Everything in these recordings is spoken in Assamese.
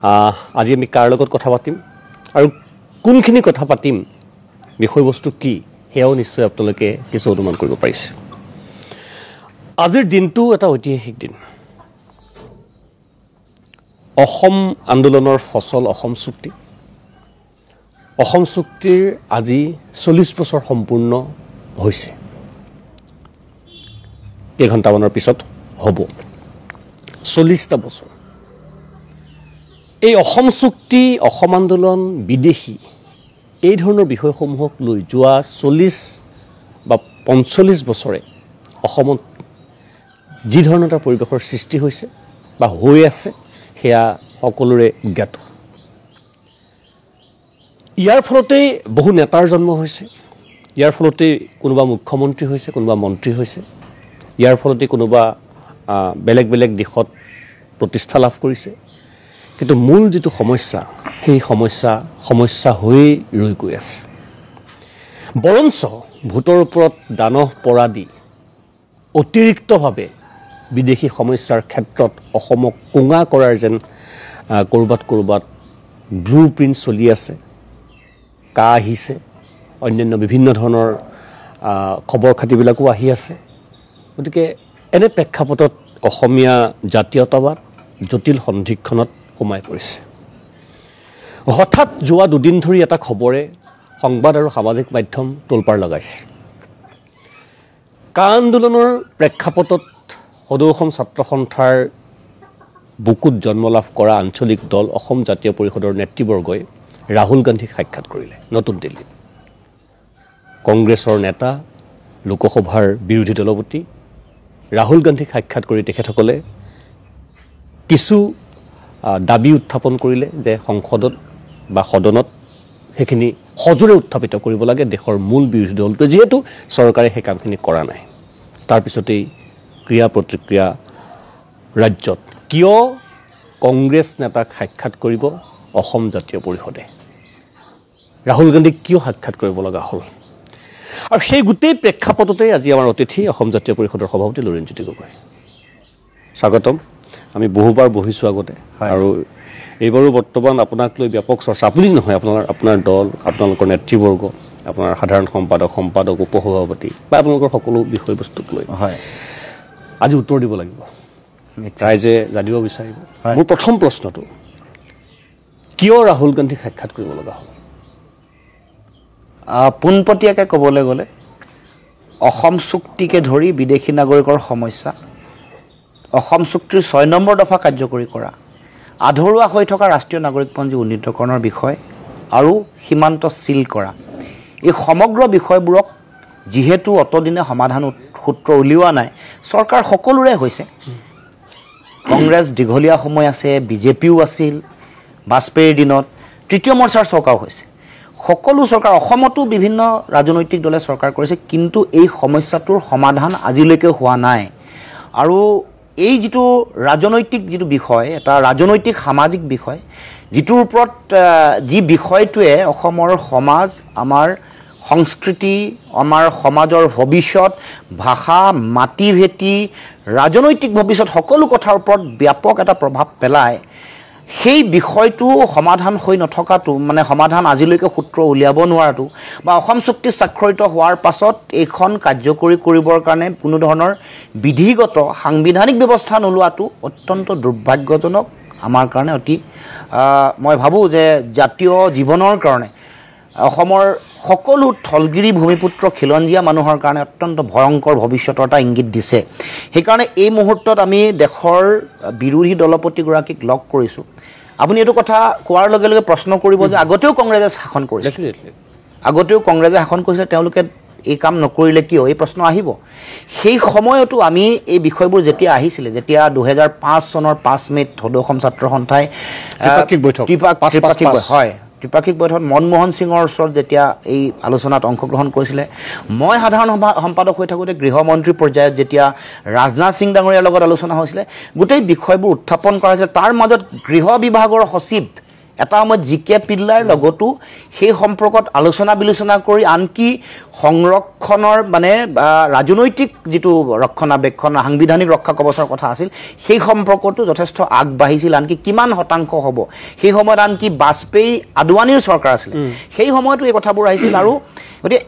আজি আমি কাৰ লগত কথা পাতিম আৰু কোনখিনি কথা পাতিম বিষয়বস্তু কি হেও নিশ্চয় আপোনালোকে কিছু অনুমান কৰিব পাৰিছে। আজিৰ দিনটো এটা ঐতিহাসিক দিন। অসম আন্দোলনৰ ফচল অসম চুক্তি। অসম চুক্তিৰ আজি 40 বছৰ সম্পূৰ্ণ হৈছে। কেইঘণ্টামানৰ পিছত হ'ব 40টা বছৰ। এই অসম চুক্তি, অসম আন্দোলন, বিদেশী এই ধৰণৰ বিষয়সমূহক লৈ যোৱা 40 বা 45 বছৰে অসমত যি ধৰণৰ এটা পৰিৱেশৰ সৃষ্টি হৈছে বা হৈ আছে সেয়া সকলোৰে জ্ঞাত। ইয়াৰ ফলতেই বহু নেতাৰ জন্ম হৈছে, ইয়াৰ ফলতেই কোনোবা মুখ্যমন্ত্ৰী হৈছে, কোনোবা মন্ত্ৰী হৈছে, ইয়াৰ ফলতেই কোনোবা বেলেগ বেলেগ দিশত প্ৰতিষ্ঠা লাভ কৰিছে। কিন্তু মূল যিটো সমস্যা সেই সমস্যা হৈয়ে ৰৈ গৈ আছে। বৰঞ্চ ভোটৰ ওপৰত দানহ পৰা দি অতিৰিক্তভাৱে বিদেশী সমস্যাৰ ক্ষেত্ৰত অসমক কোঙা কৰাৰ যেন ক'ৰবাত ব্লু প্ৰিণ্ট চলি আছে। কা আহিছে, অন্যান্য বিভিন্ন ধৰণৰ খবৰ খাতিবিলাকো আহি আছে। গতিকে এনে প্ৰেক্ষাপটত অসমীয়া জাতীয়তাবাদ জটিল সন্ধিক্ষণত সোমাই পৰিছে। হঠাৎ যোৱা দুদিন ধৰি এটা খবৰে সংবাদ আৰু সামাজিক মাধ্যম তোলপাৰ লগাইছে। কা আন্দোলনৰ প্ৰেক্ষাপটত সদৌ অসম ছাত্ৰ সন্থাৰ বুকুত জন্ম লাভ কৰা আঞ্চলিক দল অসম জাতীয় পৰিষদৰ নেতৃবৰ্গই ৰাহুল গান্ধীক সাক্ষাৎ কৰিলে নতুন দিল্লীত। কংগ্ৰেছৰ নেতা, লোকসভাৰ বিৰোধী দলপতি ৰাহুল গান্ধীক সাক্ষাৎ কৰি তেখেতসকলে কিছু দাবী উত্থাপন কৰিলে যে সংসদত বা সদনত সেইখিনি সজোৰে উত্থাপিত কৰিব লাগে দেশৰ মূল বিৰোধী দলটোৱে, যিহেতু চৰকাৰে সেই কামখিনি কৰা নাই। তাৰপিছতেই ক্ৰিয়া প্ৰতিক্ৰিয়া ৰাজ্যত কিয় কংগ্ৰেছ নেতাক সাক্ষাৎ কৰিব অসম জাতীয় পৰিষদে, ৰাহুল গান্ধীক কিয় সাক্ষাৎ কৰিব লগা হ'ল। আৰু সেই গোটেই প্ৰেক্ষাপটতেই আজি আমাৰ অতিথি অসম জাতীয় পৰিষদৰ সভাপতি লুৰিণজ্যোতি গগৈ। স্বাগতম। আমি বহুবাৰ বহিছোঁ আগতে আৰু এইবাৰো বৰ্তমান আপোনাক লৈ ব্যাপক চৰ্চা, আপুনি নহয় আপোনাৰ দল, আপোনালোকৰ নেতৃবৰ্গ, আপোনাৰ সাধাৰণ সম্পাদক, উপসভাপতি বা আপোনালোকৰ সকলো বিষয়বস্তুক লৈ আজি উত্তৰ দিব লাগিব, ৰাইজে জানিব বিচাৰিব। মোৰ প্ৰথম প্ৰশ্নটো, কিয় ৰাহুল গান্ধীক সাক্ষাৎ কৰিব লগা হ'ল? পোনপটীয়াকৈ ক'বলৈ গ'লে অসম চুক্তিকে ধৰি বিদেশী নাগৰিকৰ সমস্যা, অসম চুক্তিৰ 6 নম্বৰ দফা কাৰ্যকৰী কৰা, আধৰুৱা হৈ থকা ৰাষ্ট্ৰীয় নাগৰিকপঞ্জী উন্নীতকৰণৰ বিষয় আৰু সীমান্ত চিল কৰা, এই সমগ্ৰ বিষয়বোৰক যিহেতু অতদিনে সমাধান সূত্ৰ উলিওৱা নাই, চৰকাৰ সকলোৰে হৈছে। কংগ্ৰেছ দীঘলীয়া সময় আছে, বিজেপিও আছিল বাজপেয়ীৰ দিনত, তৃতীয় মৰ্চাৰ চৰকাৰো হৈছে। সকলো চৰকাৰ, অসমতো বিভিন্ন ৰাজনৈতিক দলে চৰকাৰ কৰিছে, কিন্তু এই সমস্যাটোৰ সমাধান আজিলৈকে হোৱা নাই। আৰু এই যিটো ৰাজনৈতিক যিটো বিষয়, এটা ৰাজনৈতিক সামাজিক বিষয়, যিটোৰ ওপৰত যি বিষয়টোৱে অসমৰ সমাজ, আমাৰ সংস্কৃতি, আমাৰ সমাজৰ ভৱিষ্যত, ভাষা, মাটি ভেটি, ৰাজনৈতিক ভৱিষ্যত সকলো কথাৰ ওপৰত ব্যাপক এটা প্ৰভাৱ পেলায়, সেই বিষয়টো সমাধান হৈ নথকাটো, মানে সমাধান আজিলৈকে সূত্ৰ উলিয়াব নোৱাৰাটো, বা অসম চুক্তি স্বাক্ষৰিত হোৱাৰ পাছত এইখন কাৰ্যকৰী কৰিবৰ কাৰণে কোনো ধৰণৰ বিধিগত সাংবিধানিক ব্যৱস্থা নোলোৱাটো অত্যন্ত দুৰ্ভাগ্যজনক, আমাৰ কাৰণে অতি মই ভাবোঁ যে জাতীয় জীৱনৰ কাৰণে, অসমৰ সকলো থলগিৰি ভূমিপুত্ৰ খিলঞ্জীয়া মানুহৰ কাৰণে অত্যন্ত ভয়ংকৰ ভৱিষ্যতৰ এটা ইংগিত দিছে। সেইকাৰণে এই মুহূৰ্তত আমি দেশৰ বিৰোধী দলপতিগৰাকীক লগ কৰিছোঁ। আপুনি এইটো কথা কোৱাৰ লগে লগে প্ৰশ্ন কৰিব যে আগতেও কংগ্ৰেছে শাসন কৰিছিলে, তেওঁলোকে এই কাম নকৰিলে কিয়, এই প্ৰশ্ন আহিব। সেই সময়তো আমি এই বিষয়বোৰ যেতিয়া আহিছিলে, যেতিয়া 2005 চনৰ 5 মে'ত সদৌ অসম ছাত্ৰ সন্থাই ত্ৰিপাক্ষিক বৈঠকত মনমোহন সিঙৰ ওচৰত যেতিয়া এই আলোচনাত অংশগ্ৰহণ কৰিছিলে, মই সাধাৰণ সম্পাদক হৈ থাকোঁতে গৃহমন্ত্ৰী পৰ্যায়ত যেতিয়া ৰাজনাথ সিং ডাঙৰীয়াৰ লগত আলোচনা হৈছিলে, গোটেই বিষয়বোৰ উত্থাপন কৰা হৈছিলে। তাৰ মাজত গৃহ বিভাগৰ সচিব এটা সময়ত জিকে পিল্লাৰ লগতো সেই সম্পৰ্কত আলোচনা বিলোচনা কৰি আনকি সংৰক্ষণৰ মানে ৰাজনৈতিক যিটো ৰক্ষণাবেক্ষণ সাংবিধানিক ৰক্ষা কৱচৰ কথা আছিল সেই সম্পৰ্কটো যথেষ্ট আগবাঢ়িছিল আনকি কিমান শতাংশ হ'ব সেই সময়ত আনকি বাজপেয়ী আদৱানীৰ চৰকাৰ আছিল সেই সময়তো এই কথাবোৰ আহিছিল আৰু গতিকে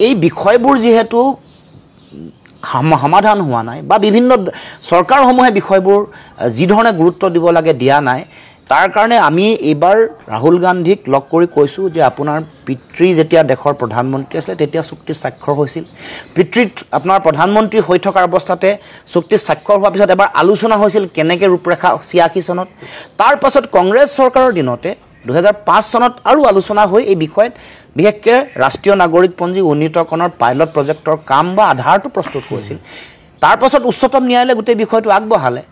এই বিষয়বোৰ যিহেতু সমাধান হোৱা নাই বা বিভিন্ন চৰকাৰসমূহে বিষয়বোৰ যি ধৰণে গুৰুত্ব দিব লাগে দিয়া নাই তাৰ কাৰণে আমি এইবাৰ ৰাহুল গান্ধীক লগ কৰি কৈছোঁ যে আপোনাৰ পিতৃ যেতিয়া দেশৰ প্ৰধানমন্ত্ৰী আছিল তেতিয়া চুক্তি স্বাক্ষৰ হৈছিল পিতৃত আপোনাৰ প্ৰধানমন্ত্ৰী হৈ থকাৰ অৱস্থাতে চুক্তি স্বাক্ষৰ হোৱাৰ পিছত এবাৰ আলোচনা হৈছিল কেনেকৈ ৰূপৰেখা 86 চনত তাৰ পাছত কংগ্ৰেছ চৰকাৰৰ দিনতে 2005 চনত আৰু আলোচনা হৈ এই বিষয়ত বিশেষকৈ ৰাষ্ট্ৰীয় নাগৰিকপঞ্জী উন্নীতকৰণৰ পাইলট প্ৰজেক্টৰ কাম বা আধাৰটো প্ৰস্তুত কৰিছিল তাৰ পাছত উচ্চতম ন্যায়ালয়ে গোটেই বিষয়টো আগবঢ়ালে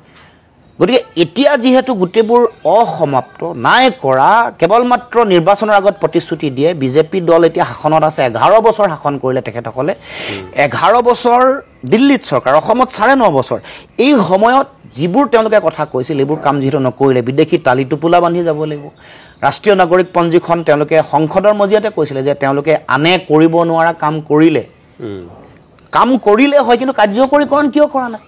গতিকে এতিয়া যিহেতু গোটেইবোৰ অসমাপ্ত নাই কৰা কেৱল মাত্ৰ নিৰ্বাচনৰ আগত প্ৰতিশ্ৰুতি দিয়ে বিজেপি দল এতিয়া শাসনত আছে 11 বছৰ শাসন কৰিলে তেখেতসকলে 11 বছৰ দিল্লীত চৰকাৰ অসমত 9.5 বছৰ এই সময়ত যিবোৰ তেওঁলোকে কথা কৈছিল এইবোৰ কাম যিহেতু নকৰিলে বিদেশী তালি টোপোলা বান্ধি যাব লাগিব ৰাষ্ট্ৰীয় নাগৰিক পঞ্জীখন তেওঁলোকে সংসদৰ মজিয়াতে কৈছিলে যে তেওঁলোকে আনে কৰিব নোৱাৰা কাম কৰিলে হয় কিন্তু কাৰ্যকৰীকৰণ কিয় কৰা নাই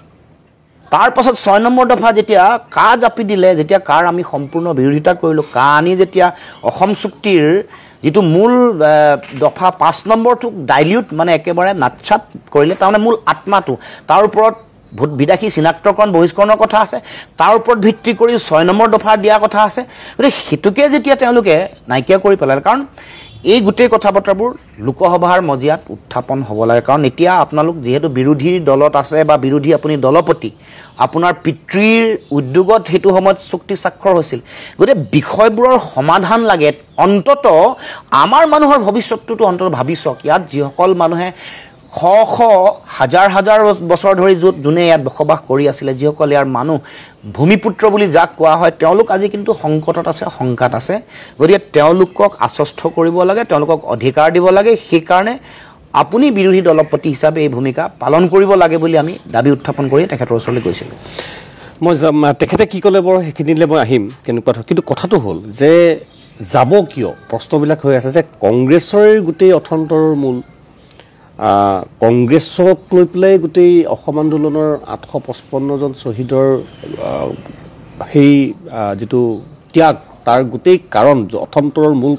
তাৰ পাছত 6 নম্বৰ দফা যেতিয়া কা জাপি দিলে যেতিয়া কাৰ আমি সম্পূৰ্ণ বিৰোধিতা কৰিলোঁ কা আনি যেতিয়া অসম চুক্তিৰ যিটো মূল দফা 5 নম্বৰটোক ডাইলিউট মানে একেবাৰে নাটছাট কৰিলে তাৰমানে মূল আত্মাটো তাৰ ওপৰত ভোট বিদাসী চিনাক্তকৰণ বহিষ্কৰণৰ কথা আছে তাৰ ওপৰত ভিত্তি কৰি 6 নম্বৰ দফা দিয়া কথা আছে গতিকে হেতুকে যেতিয়া তেওঁলোকে নাইকিয়া কৰি পেলালে কাৰণ এই গোটেই কথা বতৰাবোৰ লোকসভাৰ মজিয়াত উত্থাপন হ'ব লাগে কাৰণ এতিয়া আপোনালোক যিহেতু বিৰোধী দলত আছে বা বিৰোধী আপুনি দলপতি আপোনাৰ পিতৃৰ উদ্যোগত হেতু সময়ত চুক্তি স্বাক্ষৰ হৈছিল গতিকে বিষয়বোৰৰ সমাধান লাগে অন্তত আমাৰ মানুহৰ ভৱিষ্যতটো অন্তত ভাবি চাওক ইয়াত যিসকল মানুহে হাজাৰ হাজাৰ বছৰ ধৰি যোনে ইয়াত বসবাস কৰি আছিলে যিসকল ইয়াৰ মানুহ ভূমিপুত্ৰ বুলি যাক কোৱা হয় তেওঁলোক আজি কিন্তু সংকটত আছে শংকাত আছে গতিকে তেওঁলোকক আশ্বস্ত কৰিব লাগে তেওঁলোকক অধিকাৰ দিব লাগে সেইকাৰণে আপুনি বিৰোধী দলপতি হিচাপে এই ভূমিকা পালন কৰিব লাগে বুলি আমি দাবী উত্থাপন কৰি তেখেতৰ ওচৰলৈ গৈছিলোঁ মই তেখেতে কি ক'লে বাৰু সেইখিনিলৈ মই আহিম কেনেকুৱা কিন্তু কথাটো হ'ল যে যাব কিয় প্ৰশ্নবিলাক হৈ আছে যে কংগ্ৰেছৰ গোটেই অথন্তৰৰ মূল কংগ্ৰেছক লৈ পেলাই গোটেই অসম আন্দোলনৰ 855 জন শ্বহীদৰ সেই যিটো ত্যাগ তাৰ গোটেই কাৰণ অথন্তৰৰ মূল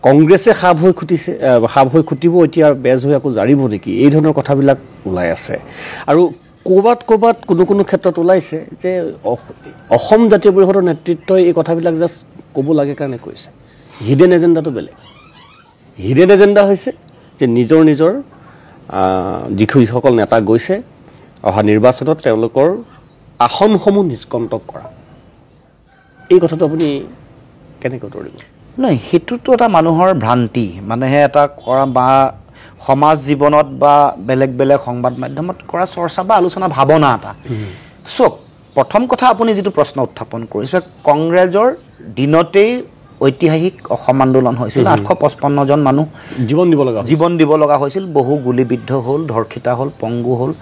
কংগ্ৰেছে সাপ হৈ খুটিব এতিয়া বেজ হৈ আকৌ জাৰিব নেকি এই ধৰণৰ কথাবিলাক ওলাই আছে আৰু ক'ৰবাত কোনো ক্ষেত্ৰত ওলাইছে যে অসম জাতীয় পৰিষদৰ নেতৃত্বই এই কথাবিলাক জাষ্ট ক'ব লাগে কাৰণে কৈছে হিডেন এজেণ্ডাটো বেলেগ হিডেন এজেণ্ডা হৈছে যে নিজৰ যিসকল নেতা গৈছে অহা নিৰ্বাচনত তেওঁলোকৰ আসনসমূহ নিষ্কণ্টক কৰা এই কথাটো আপুনি কেনেকৈ উত্তৰ দিব নহয় সেইটোতো এটা মানুহৰ ভ্ৰান্তি মানুহে এটা কৰা বা সমাজ জীৱনত বা বেলেগ সংবাদ মাধ্যমত কৰা চৰ্চা বা আলোচনা ভাৱনা এটা চাওক প্ৰথম কথা আপুনি যিটো প্ৰশ্ন উত্থাপন কৰিছে কংগ্ৰেছৰ দিনতেই ঐতিহাসিক অসম আন্দোলন হৈছিল 855 জন মানুহ জীৱন দিব লগা হৈছিল বহু গুলীবিদ্ধ হ'ল ধৰ্ষিতা হ'ল পংগু হ'ল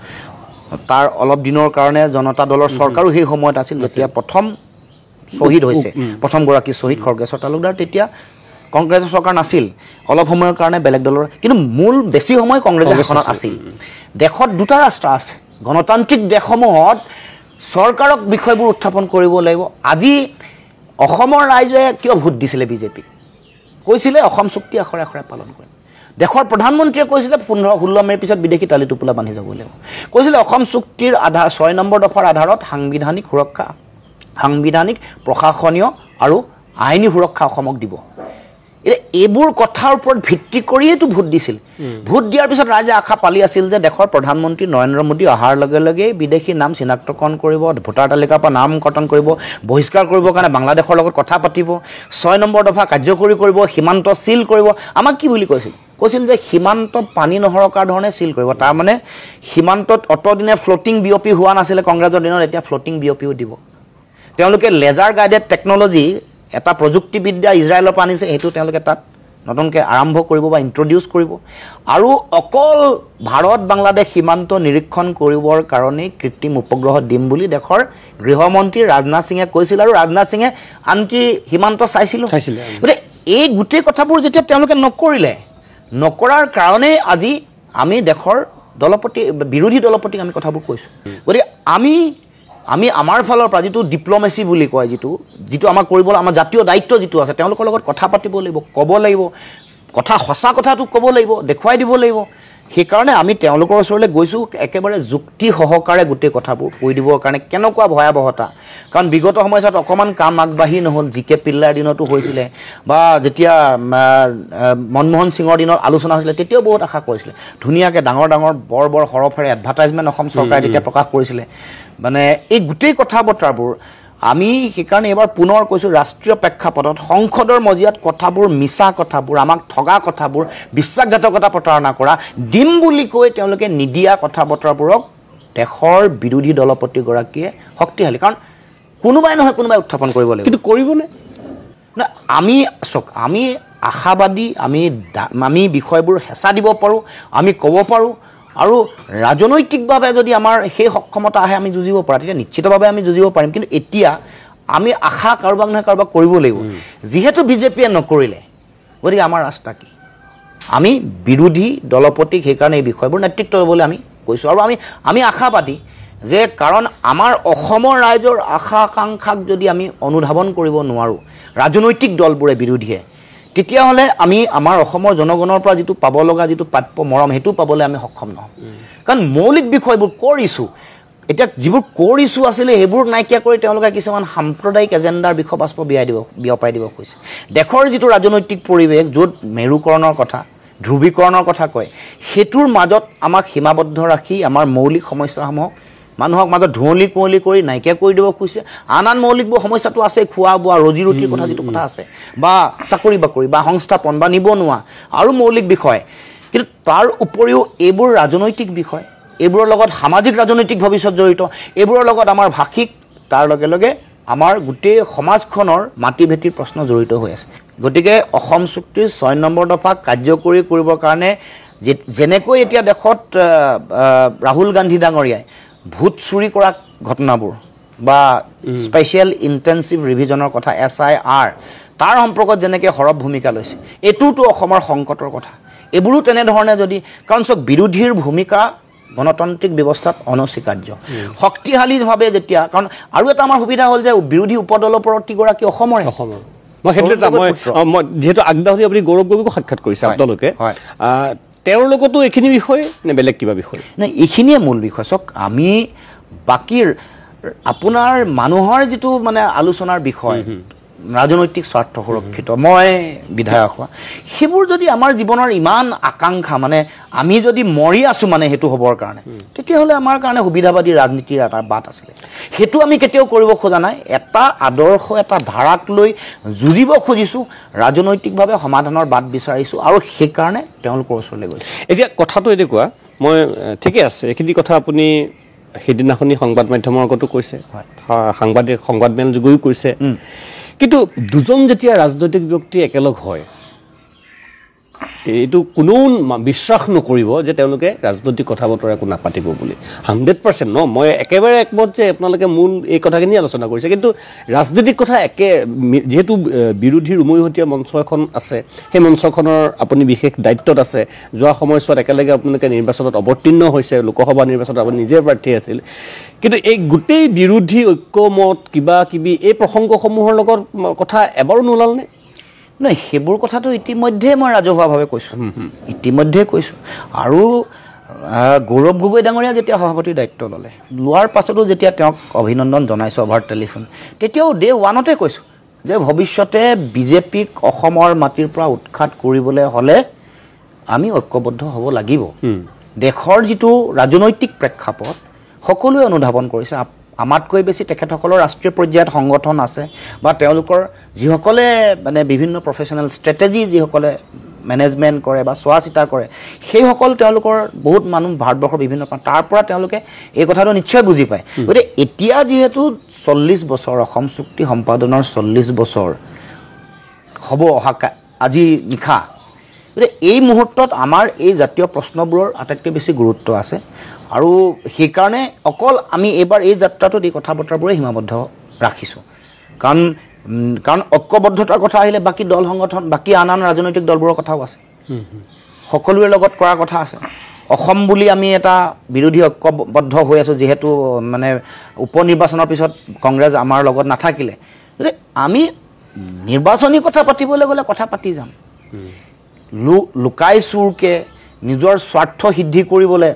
তাৰ অলপ দিনৰ কাৰণে জনতা দলৰ চৰকাৰো সেই সময়ত আছিল যেতিয়া প্ৰথম শ্বহীদ হৈছে প্ৰথমগৰাকী শ্বহীদ খৰ্গেশ্বৰ তালুকদাৰ তেতিয়া কংগ্ৰেছৰ চৰকাৰ নাছিল অলপ সময়ৰ কাৰণে বেলেগ দলৰ কিন্তু মূল বেছি সময় কংগ্ৰেছৰ শাসনত আছিল দেশত দুটা ৰাষ্ট্ৰ আছে গণতান্ত্ৰিক দেশসমূহত চৰকাৰক বিষয়বোৰ উত্থাপন কৰিব লাগিব আজি অসমৰ ৰাইজে কিয় ভোট দিছিলে বিজেপিক কৈছিলে অসম চুক্তি আখৰে আখৰে পালন কৰিম দেশৰ প্ৰধানমন্ত্ৰীয়ে কৈছিলে 15-16 মে'ৰ পিছত বিদেশী তালি টোপোলা বান্ধি যাব লাগিব কৈছিলে অসম চুক্তিৰ আধাৰ 6 নম্বৰ দফাৰ আধাৰত সাংবিধানিক সুৰক্ষা সাংবিধানিক প্ৰশাসনীয় আৰু আইনী সুৰক্ষা অসমক দিব এইবোৰ কথাৰ ওপৰত ভিত্তি কৰিয়েতো ভোট দিছিল ভোট দিয়াৰ পিছত ৰাইজে আশা পালি আছিল যে দেশৰ প্ৰধানমন্ত্ৰী নৰেন্দ্ৰ মোদী অহাৰ লগে লগে বিদেশী নাম চিনাক্তকৰণ কৰিব ভোটাৰ তালিকাৰ পৰা নাম কৰ্তন কৰিব বহিষ্কাৰ কৰিবৰ কাৰণে বাংলাদেশৰ লগত কথা পাতিব 6 নম্বৰ দফা কাৰ্যকৰী কৰিব সীমান্ত সিল কৰিব আমাক কি বুলি কৈছিল যে সীমান্ত পানী নহৰকাৰ ধৰণে সিল কৰিব তাৰমানে সীমান্তত অতদিনে ফ্লোটিং বিঅপি হোৱা নাছিলে কংগ্ৰেছৰ দিনত এতিয়া ফ্লোটিং বিঅপিও দিব তেওঁলোকে লেজাৰ গাইডেড টেকনলজি এটা প্ৰযুক্তিবিদ্যা ইজৰাইলৰ পৰা আনিছে সেইটো তেওঁলোকে তাত নতুনকৈ আৰম্ভ কৰিব বা ইন্ট্ৰডিউচ কৰিব আৰু অকল ভাৰত বাংলাদেশ সীমান্ত নিৰীক্ষণ কৰিবৰ কাৰণে কৃত্ৰিম উপগ্ৰহ দিম বুলি দেশৰ গৃহমন্ত্ৰী ৰাজনাথ সিঙে কৈছিল আৰু ৰাজনাথ সিঙে আনকি সীমান্ত চাইছিল গতিকে এই গোটেই কথাবোৰ যেতিয়া তেওঁলোকে নকৰাৰ কাৰণে আজি আমি দেশৰ দলপতি বিৰোধী দলপতিক আমি কথাবোৰ কৈছোঁ গতিকে আমি আমাৰ ফালৰ পৰা যিটো ডিপ্ল'মেচি বুলি কয় যিটো আমাৰ কৰিবলৈ আমাৰ জাতীয় দায়িত্ব যিটো আছে তেওঁলোকৰ লগত কথা পাতিব লাগিব ক'ব লাগিব কথা সঁচা কথাটো ক'ব লাগিব দেখুৱাই দিব লাগিব সেইকাৰণে আমি তেওঁলোকৰ ওচৰলৈ গৈছোঁ একেবাৰে যুক্তি সহকাৰে গোটেই কথাবোৰ কৈ দিবৰ কাৰণে কেনেকুৱা ভয়াৱহতা কাৰণ বিগত সময়ছোৱাত অকণমান কাম আগবাঢ়ি নহ'ল জি.কে. পিল্লাৰ দিনতো হৈছিলে বা যেতিয়া মনমোহন সিঙৰ দিনত আলোচনা হৈছিলে তেতিয়াও বহুত আশা কৰিছিলে ধুনীয়াকৈ ডাঙৰ বৰ সৰফেৰে এডভাৰটাইজমেণ্ট অসম চৰকাৰে তেতিয়া প্ৰকাশ কৰিছিলে মানে এই গোটেই কথা বতৰাবোৰ আমি সেইকাৰণে এবাৰ পুনৰ কৈছোঁ ৰাষ্ট্ৰীয় প্ৰেক্ষাপটত সংসদৰ মজিয়াত কথাবোৰ মিছা কথাবোৰ আমাক ঠগা কথাবোৰ বিশ্বাসঘাতকতা প্ৰতাৰণা কৰা দিম বুলি কৈ তেওঁলোকে নিদিয়া কথা বতৰাবোৰক দেশৰ বিৰোধী দলপতিগৰাকীয়ে শক্তিশালী কাৰণ কোনোবাই নহয় কোনোবাই উত্থাপন কৰিব লাগিব কিন্তু কৰিবনে না আমি আশাবাদী আমি বিষয়বোৰ হেঁচা দিব পাৰোঁ আমি ক'ব পাৰোঁ আৰু ৰাজনৈতিকভাৱে যদি আমাৰ সেই সক্ষমতা আহে আমি যুঁজিব পাৰোঁ তেতিয়া নিশ্চিতভাৱে আমি যুঁজিব পাৰিম কিন্তু এতিয়া আমি আশা কাৰোবাক নহয় কাৰোবাক কৰিব লাগিব যিহেতু বিজেপিয়ে নকৰিলে গতিকে আমাৰ ৰাস্তা কি আমি বিৰোধী দলপতিক সেইকাৰণে এই বিষয়বোৰ নেতৃত্ব ল'বলৈ আমি কৈছোঁ আৰু আমি আশাবাদী যে কাৰণ আমাৰ অসমৰ ৰাইজৰ আশা আকাংক্ষাক যদি আমি অনুধাৱন কৰিব নোৱাৰোঁ ৰাজনৈতিক দলবোৰে বিৰোধীয়ে তেতিয়াহ'লে আমি আমাৰ অসমৰ জনগণৰ পৰা যিটো পাব লগা যিটো প্ৰাপ্য মৰম সেইটো পাবলৈ আমি সক্ষম নহ'ম কাৰণ মৌলিক বিষয়বোৰ কৰিছোঁ এতিয়া যিবোৰ কৰিছোঁ আছিলে সেইবোৰ নাইকিয়া কৰি তেওঁলোকে কিছুমান সাম্প্ৰদায়িক এজেণ্ডাৰ বিষয়বস্তু বিয়পাই দিব খুজিছে দেশৰ যিটো ৰাজনৈতিক পৰিৱেশ য'ত মেৰুকৰণৰ কথা ধ্ৰুৱীকৰণৰ কথা কয় সেইটোৰ মাজত আমাক সীমাবদ্ধ ৰাখি আমাৰ মৌলিক সমস্যাসমূহক মানুহক মাজত ধুঁৱলি কুঁৱলি কৰি নাইকিয়া কৰি দিব খুজিছে আন মৌলিকবোৰ সমস্যাটো আছে খোৱা বোৱা ৰজি ৰুটিৰ কথা যিটো কথা আছে বা চাকৰি বাকৰি বা সংস্থাপন বা নিবনুৱা আৰু মৌলিক বিষয় কিন্তু তাৰ উপৰিও এইবোৰ ৰাজনৈতিক বিষয় এইবোৰৰ লগত সামাজিক ৰাজনৈতিক ভৱিষ্যত জড়িত এইবোৰৰ লগত আমাৰ ভাষিক তাৰ লগে লগে আমাৰ গোটেই সমাজখনৰ মাটি ভেটিৰ প্ৰশ্ন জড়িত হৈ আছে গতিকে অসম চুক্তিৰ 6 নম্বৰ দফা কাৰ্যকৰী কৰিবৰ কাৰণে যেনেকৈ এতিয়া দেশত ৰাহুল গান্ধী ডাঙৰীয়াই ভোট চুৰি কৰা ঘটনাবোৰ বা স্পেচিয়েল ইণ্টেনচিভ ৰিভিজনৰ কথা SIR তাৰ সম্পৰ্কত যেনেকৈ সৰব ভূমিকা লৈছে এইটোতো অসমৰ সংকটৰ কথা এইবোৰো তেনেধৰণে যদি কাৰণ চক বিৰোধীৰ ভূমিকা গণতান্ত্ৰিক ব্যৱস্থাত অনস্বীকাৰ্য শক্তিশালীভাৱে যেতিয়া কাৰণ আৰু এটা আমাৰ সুবিধা হ'ল যে বিৰোধী উপদলপতিগৰাকী অসমৰ মই সেইটোৱে যাম মই যিহেতু আগদাহী আপুনি গৌৰৱ গগৈকো সাক্ষাৎ কৰিছে আপোনালোকে তেওঁৰ লগতো এইখিনি বিষয় নে বেলেগ কিবা বিষয় নাই এইখিনিয়ে মূল বিষয় চাওক আমি বাকীৰ আপোনাৰ মানুহৰ যিটো মানে আলোচনাৰ বিষয় ৰাজনৈতিক স্বাৰ্থ সুৰক্ষিত মই বিধায়ক হোৱা সেইবোৰ যদি আমাৰ জীৱনৰ ইমান আকাংক্ষা মানে আমি যদি মৰি আছোঁ মানে সেইটো হ'বৰ কাৰণে তেতিয়াহ'লে আমাৰ কাৰণে সুবিধাবাদী ৰাজনীতিৰ এটা বাট আছিলে সেইটো আমি কেতিয়াও কৰিব খোজা নাই এটা আদৰ্শ এটা ধাৰাক লৈ যুঁজিব খুজিছোঁ ৰাজনৈতিকভাৱে সমাধানৰ বাট বিচাৰিছোঁ আৰু সেইকাৰণে তেওঁলোকৰ ওচৰলৈ গৈছোঁ এতিয়া কথাটো এনেকুৱা মই ঠিকে আছে এইখিনি কথা আপুনি সেইদিনাখনি সংবাদ মাধ্যমৰ আগতো কৈছে সংবাদমেল যোগেও কৈছে কিন্তু দুজন যেতিয়া ৰাজনৈতিক ব্যক্তি একেলগ হয় এইটো কোনো বিশ্বাস নকৰিব যে তেওঁলোকে ৰাজনৈতিক কথা বতৰা একো নাপাতিব বুলি 100% ন মই একেবাৰে একমত যে আপোনালোকে মূল এই কথাখিনি আলোচনা কৰিছে কিন্তু ৰাজনৈতিক কথা যেহেতু বিৰোধীৰ উমৈহতীয়া মঞ্চ এখন আছে সেই মঞ্চখনৰ আপুনি বিশেষ দায়িত্বত আছে যোৱা সময়ছোৱাত একেলগে আপোনালোকে নিৰ্বাচনত অৱতীৰ্ণ হৈছে লোকসভা নিৰ্বাচনত আপুনি নিজে প্ৰাৰ্থী আছিল কিন্তু এই গোটেই বিৰোধী ঐক্যমত কিবা কিবি এই প্ৰসংগসমূহৰ লগত কথা এবাৰো নোলালনে নাই সেইবোৰ কথাটো ইতিমধ্যে মই ৰাজহুৱাভাৱে কৈছোঁ আৰু গৌৰৱ গগৈ ডাঙৰীয়া যেতিয়া সভাপতিৰ দায়িত্ব ল'লে লোৱাৰ পাছতো যেতিয়া তেওঁক অভিনন্দন জনাইছোঁ অভাৰ টেলিফোন তেতিয়াও ডে ওৱানতে কৈছোঁ যে ভৱিষ্যতে বিজেপিক অসমৰ মাটিৰ পৰা উৎখাত কৰিবলৈ হ'লে আমি ঐক্যবদ্ধ হ'ব লাগিব দেশৰ যিটো ৰাজনৈতিক প্ৰেক্ষাপট সকলোৱে অনুধাৱন কৰিছে আমাতকৈ বেছি তেখেতসকলৰ ৰাষ্ট্ৰীয় পৰ্যায়ত সংগঠন আছে বা তেওঁলোকৰ যিসকলে মানে বিভিন্ন প্ৰফেচনেল ষ্ট্ৰেটেজি যিসকলে মেনেজমেণ্ট কৰে বা চোৱা চিতা কৰে সেইসকল তেওঁলোকৰ বহুত মানুহ ভাৰতবৰ্ষৰ বিভিন্ন তাৰ পৰা তেওঁলোকে এই কথাটো নিশ্চয় বুজি পায় গতিকে এতিয়া যিহেতু 40 বছৰ অসম চুক্তি সম্পাদনৰ 40 বছৰ হ'ব আজি নিশা গতিকে এই মুহূৰ্তত আমাৰ এই জাতীয় প্ৰশ্নবোৰৰ আটাইতকৈ বেছি গুৰুত্ব আছে আৰু সেইকাৰণে অকল আমি এইবাৰ এই যাত্ৰাটোত এই কথা বতৰাবোৰে সীমাবদ্ধ ৰাখিছোঁ কাৰণ ঐক্যবদ্ধতাৰ কথা আহিলে বাকী দল সংগঠন বাকী আন ৰাজনৈতিক দলবোৰৰ কথাও আছে সকলোৰে লগত কৰাৰ কথা আছে অসম বুলি আমি এটা বিৰোধী ঐক্যবদ্ধ হৈ আছোঁ যিহেতু মানে উপনিৰ্বাচনৰ পিছত কংগ্ৰেছ আমাৰ লগত নাথাকিলে গতিকে আমি নিৰ্বাচনী কথা পাতিবলৈ গ'লে কথা পাতি যাম লুকাই চুৰকে নিজৰ স্বাৰ্থ সিদ্ধি কৰিবলৈ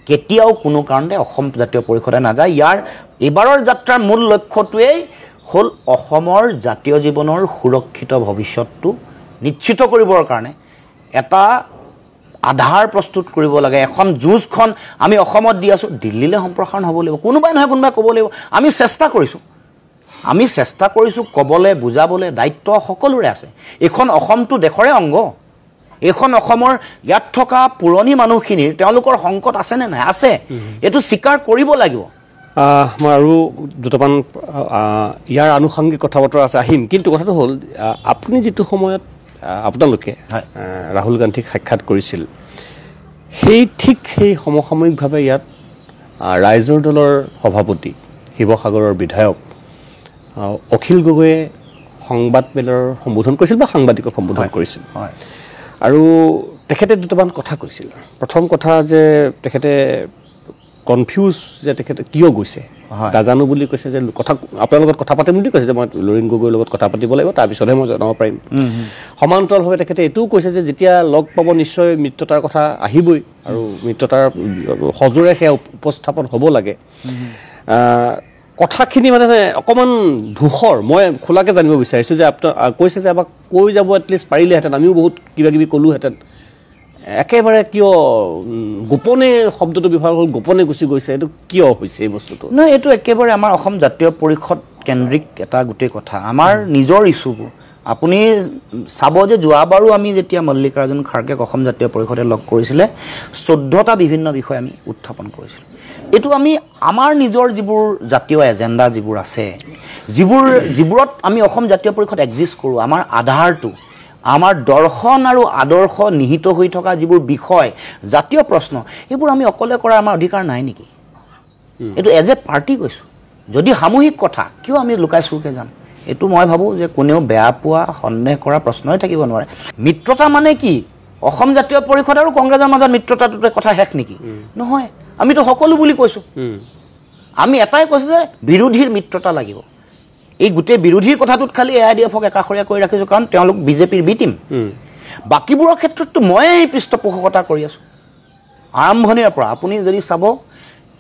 কেতিয়াও কোনো কাৰণতে অসম জাতীয় পৰিষদে নাযায় ইয়াৰ এইবাৰৰ যাত্ৰাৰ মূল লক্ষ্যটোৱেই হ'ল অসমৰ জাতীয় জীৱনৰ সুৰক্ষিত ভৱিষ্যতটো নিশ্চিত কৰিবৰ কাৰণে এটা আধাৰ প্ৰস্তুত কৰিব লাগে এখন যুঁজখন আমি অসমত দি আছোঁ দিল্লীলৈ সম্প্ৰসাৰণ হ'ব লাগিব কোনোবাই নহয় কোনোবাই ক'ব লাগিব আমি চেষ্টা কৰিছোঁ ক'বলৈ বুজাবলৈ দায়িত্ব সকলোৰে আছে এইখন অসমটো দেশৰে অংগ এইখন অসমৰ ইয়াত থকা পুৰণি মানুহখিনিৰ তেওঁলোকৰ সংকট আছেনে নাই আছে এইটো স্বীকাৰ কৰিব লাগিব মই আৰু দুটামান ইয়াৰ আনুষংগিক কথা বতৰা আছে আহিম কিন্তু কথাটো হ'ল আপুনি যিটো সময়ত আপোনালোকে ৰাহুল গান্ধীক সাক্ষাৎ কৰিছিল সেই সমসাময়িকভাৱে ইয়াত ৰাইজৰ দলৰ সভাপতি শিৱসাগৰৰ বিধায়ক অখিল গগৈয়ে সংবাদমেলৰ সম্বোধন কৰিছিল বা সাংবাদিকক সম্বোধন কৰিছিল আৰু তেখেতে দুটামান কথা কৈছিল প্ৰথম কথা যে তেখেতে কনফিউজ যে তেখেতে কিয় গৈছে নাজানো বুলি কৈছে যে কথা আপোনাৰ লগত কথা পাতিম বুলি কৈছে যে মই লুৰিণ গগৈৰ লগত কথা পাতিব লাগিব তাৰপিছতহে মই জনাব পাৰিম সমান্তৰালভাৱে তেখেতে এইটোও কৈছে যে যেতিয়া লগ পাব নিশ্চয় মিত্ৰতাৰ কথা আহিবই আৰু মিত্ৰতাৰ সজোৰে সেয়া উপস্থাপন হ'ব লাগে কথাখিনি মানে অকণমান ধূসৰ মই খোলাকৈ জানিব বিচাৰিছোঁ যে আপোনাৰ কৈছে যে আমাক কৈ যাব এটলিষ্ট পাৰিলেহেঁতেন আমিও বহুত কিবা কিবি ক'লোহেঁতেন একেবাৰে কিয় গোপনে শব্দটো ব্যৱহাৰ হ'ল গোপনে গুচি গৈছে এইটো কিয় হৈছে এই বস্তুটো নহয় এইটো একেবাৰে আমাৰ অসম জাতীয় পৰিষদ কেন্দ্ৰিক এটা গোটেই কথা আমাৰ নিজৰ ইছ্যুবোৰ আপুনি চাব যে যোৱাবাৰো আমি যেতিয়া মল্লিকাৰ্জুন খাৰ্গেক অসম জাতীয় পৰিষদে লগ কৰিছিলে 14টা বিভিন্ন বিষয় আমি উত্থাপন কৰিছিলোঁ এইটো আমি আমাৰ নিজৰ যিবোৰ জাতীয় এজেণ্ডা যিবোৰ আছে যিবোৰত আমি অসম জাতীয় পৰিষদ এক্সিষ্ট কৰোঁ আমাৰ আধাৰটো আমাৰ দৰ্শন আৰু আদৰ্শ নিহিত হৈ থকা যিবোৰ বিষয় জাতীয় প্ৰশ্ন এইবোৰ আমি অকলে কৰাৰ আমাৰ অধিকাৰ নাই নেকি এইটো এজ এ পাৰ্টি কৈছোঁ যদি সামূহিক কথা কিয় আমি লুকাই চুৰকৈ যাম এইটো মই ভাবোঁ যে কোনেও বেয়া পোৱা সন্দেহ কৰা প্ৰশ্নই থাকিব নোৱাৰে মিত্ৰতা মানে কি অসম জাতীয় পৰিষদ আৰু কংগ্ৰেছৰ মাজত মিত্ৰতাটোতে কথা শেষ নেকি নহয় আমিতো সকলো বুলি কৈছোঁ আমি এটাই কৈছোঁ যে বিৰোধীৰ মিত্ৰতা লাগিব এই গোটেই বিৰোধীৰ কথাটোত খালি AIDFক একাষৰীয়া কৰি ৰাখিছোঁ কাৰণ তেওঁলোক বিজেপিৰ বি টিম বাকীবোৰৰ ক্ষেত্ৰততো ময়েই পৃষ্ঠপোষকতা কৰি আছোঁ আৰম্ভণিৰ পৰা আপুনি যদি চাব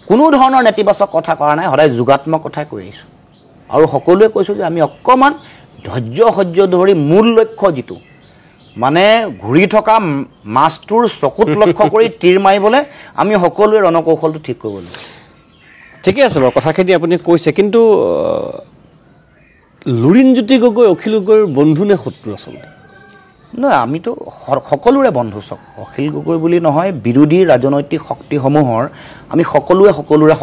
কোনো ধৰণৰ নেতিবাচক কথা কৰা নাই সদায় যোগাত্মক কথাই কৈ আহিছোঁ আৰু সকলোৱে কৈছোঁ যে আমি অকণমান ধৈৰ্য ধৰি মূল লক্ষ্য যিটো মানে ঘূৰি থকা মাছটোৰ চকুত লক্ষ্য কৰি তীৰ মাৰিবলৈ আমি সকলোৱে ৰণকৌশলটো ঠিক কৰিব লাগিব ঠিকে আছে বাৰু কথাখিনি আপুনি কৈছে কিন্তু লুৰিণজ্যোতি গগৈ অখিল গগৈৰ বন্ধু নে শত্ৰু আচলতে নহয় আমিতো সকলোৰে বন্ধু চাওক অখিল গগৈ বুলি নহয় বিৰোধী ৰাজনৈতিক শক্তিসমূহৰ আমি সকলোৰে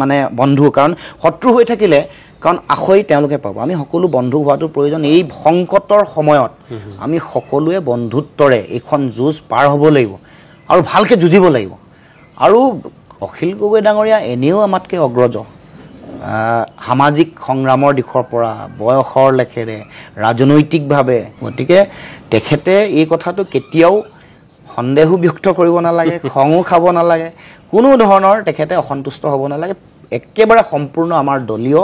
মানে বন্ধু কাৰণ শত্ৰু হৈ থাকিলে কাৰণ আখৈ তেওঁলোকে পাব আমি সকলো বন্ধু হোৱাটো প্ৰয়োজন এই সংকটৰ সময়ত আমি সকলোৱে বন্ধুত্বৰে এইখন যুঁজ পাৰ হ'ব লাগিব আৰু ভালকৈ যুঁজিব লাগিব আৰু অখিল গগৈ ডাঙৰীয়া এনেও আমাতকৈ অগ্ৰজ সামাজিক সংগ্ৰামৰ দিশৰ পৰা বয়সৰ লেখেৰে ৰাজনৈতিকভাৱে গতিকে তেখেতে এই কথাটো কেতিয়াও সন্দেহো ব্যক্ত কৰিব নালাগে খঙো খাব নালাগে কোনো ধৰণৰ তেখেতে অসন্তুষ্ট হ'ব নালাগে একেবাৰে সম্পূৰ্ণ আমাৰ দলীয়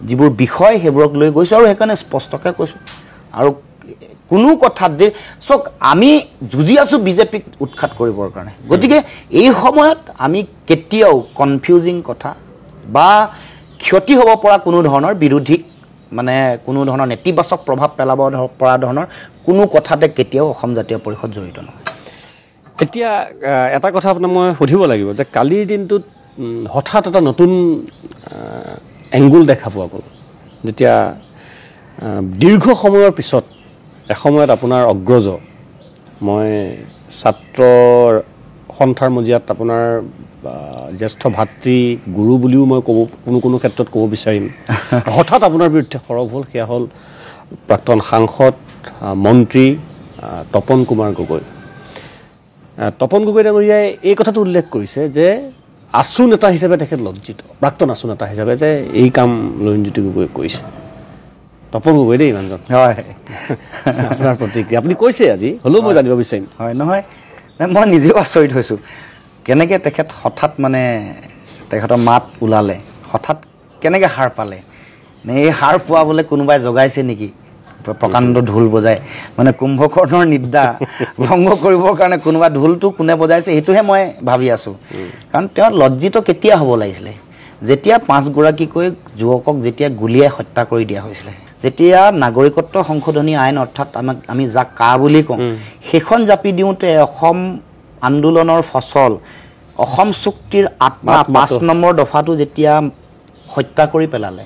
যিবোৰ বিষয় সেইবোৰক লৈ গৈছোঁ আৰু সেইকাৰণে স্পষ্টকৈ কৈছোঁ আৰু কোনো কথাত যে চাওক আমি যুঁজি আছোঁ বিজেপিক উৎখাত কৰিবৰ কাৰণে গতিকে এই সময়ত আমি কেতিয়াও কনফিউজিং কথা বা ক্ষতি হ'ব পৰা কোনো ধৰণৰ বিৰোধীক মানে কোনো ধৰণৰ নেতিবাচক প্ৰভাৱ পেলাব পৰা ধৰণৰ কোনো কথাতে কেতিয়াও অসম জাতীয় পৰিষদ জড়িত নহয় এতিয়া এটা কথা আপোনাক মই সুধিব লাগিব যে কালিৰ দিনটোত হঠাৎ এটা নতুন এংগুল দেখা পোৱা গ'ল যেতিয়া দীৰ্ঘ সময়ৰ পিছত এসময়ত আপোনাৰ অগ্ৰজ মই ছাত্ৰ সন্থাৰ মজিয়াত আপোনাৰ জ্যেষ্ঠ ভাতৃ গুৰু বুলিও মই ক'ব কোনো ক্ষেত্ৰত ক'ব বিচাৰিম হঠাৎ আপোনাৰ বিৰুদ্ধে সৰব হ'ল সেয়া হ'ল প্ৰাক্তন সাংসদ মন্ত্ৰী তপন কুমাৰ গগৈ তপন গগৈ ডাঙৰীয়াই এই কথাটো উল্লেখ কৰিছে যে আছু নেতা হিচাপে তেখেত লজ্জিত প্ৰাক্তন আছু নেতা হিচাপে যে এই কাম লুৰিণজ্যোতি গগৈয়ে কৰিছে তপন গগৈ দেই ইমানজন হয় আপোনাৰ প্ৰতিক্ৰিয়া আপুনি কৈছে আজি হ'লেও মই জানিব বিচাৰিম হয় নহয় মই নিজেও আচৰিত হৈছোঁ কেনেকৈ তেখেত হঠাৎ মানে তেখেতৰ মাত ওলালে হঠাৎ কেনেকৈ সাৰ পালে নে এই সাৰ পোৱাবলৈ কোনোবাই জগাইছে নেকি প্ৰকাণ্ড ঢোল বজাই মানে কুম্ভকৰ্ণৰ নিদ্ৰা ভংগ কৰিবৰ কাৰণে কোনোবা ঢোলটো কোনে বজাইছে সেইটোহে মই ভাবি আছোঁ কাৰণ তেওঁ লজ্জিত কেতিয়া হ'ব লাগিছিলে যেতিয়া 5গৰাকীকৈ যুৱকক যেতিয়া গুলীয়াই হত্যা কৰি দিয়া হৈছিলে যেতিয়া নাগৰিকত্ব সংশোধনী আইন অৰ্থাৎ আমি যাক কা বুলি কওঁ সেইখন জাপি দিওঁতে অসম আন্দোলনৰ ফচল অসম চুক্তিৰ আত্মা 5 নম্বৰ দফাটো যেতিয়া হত্যা কৰি পেলালে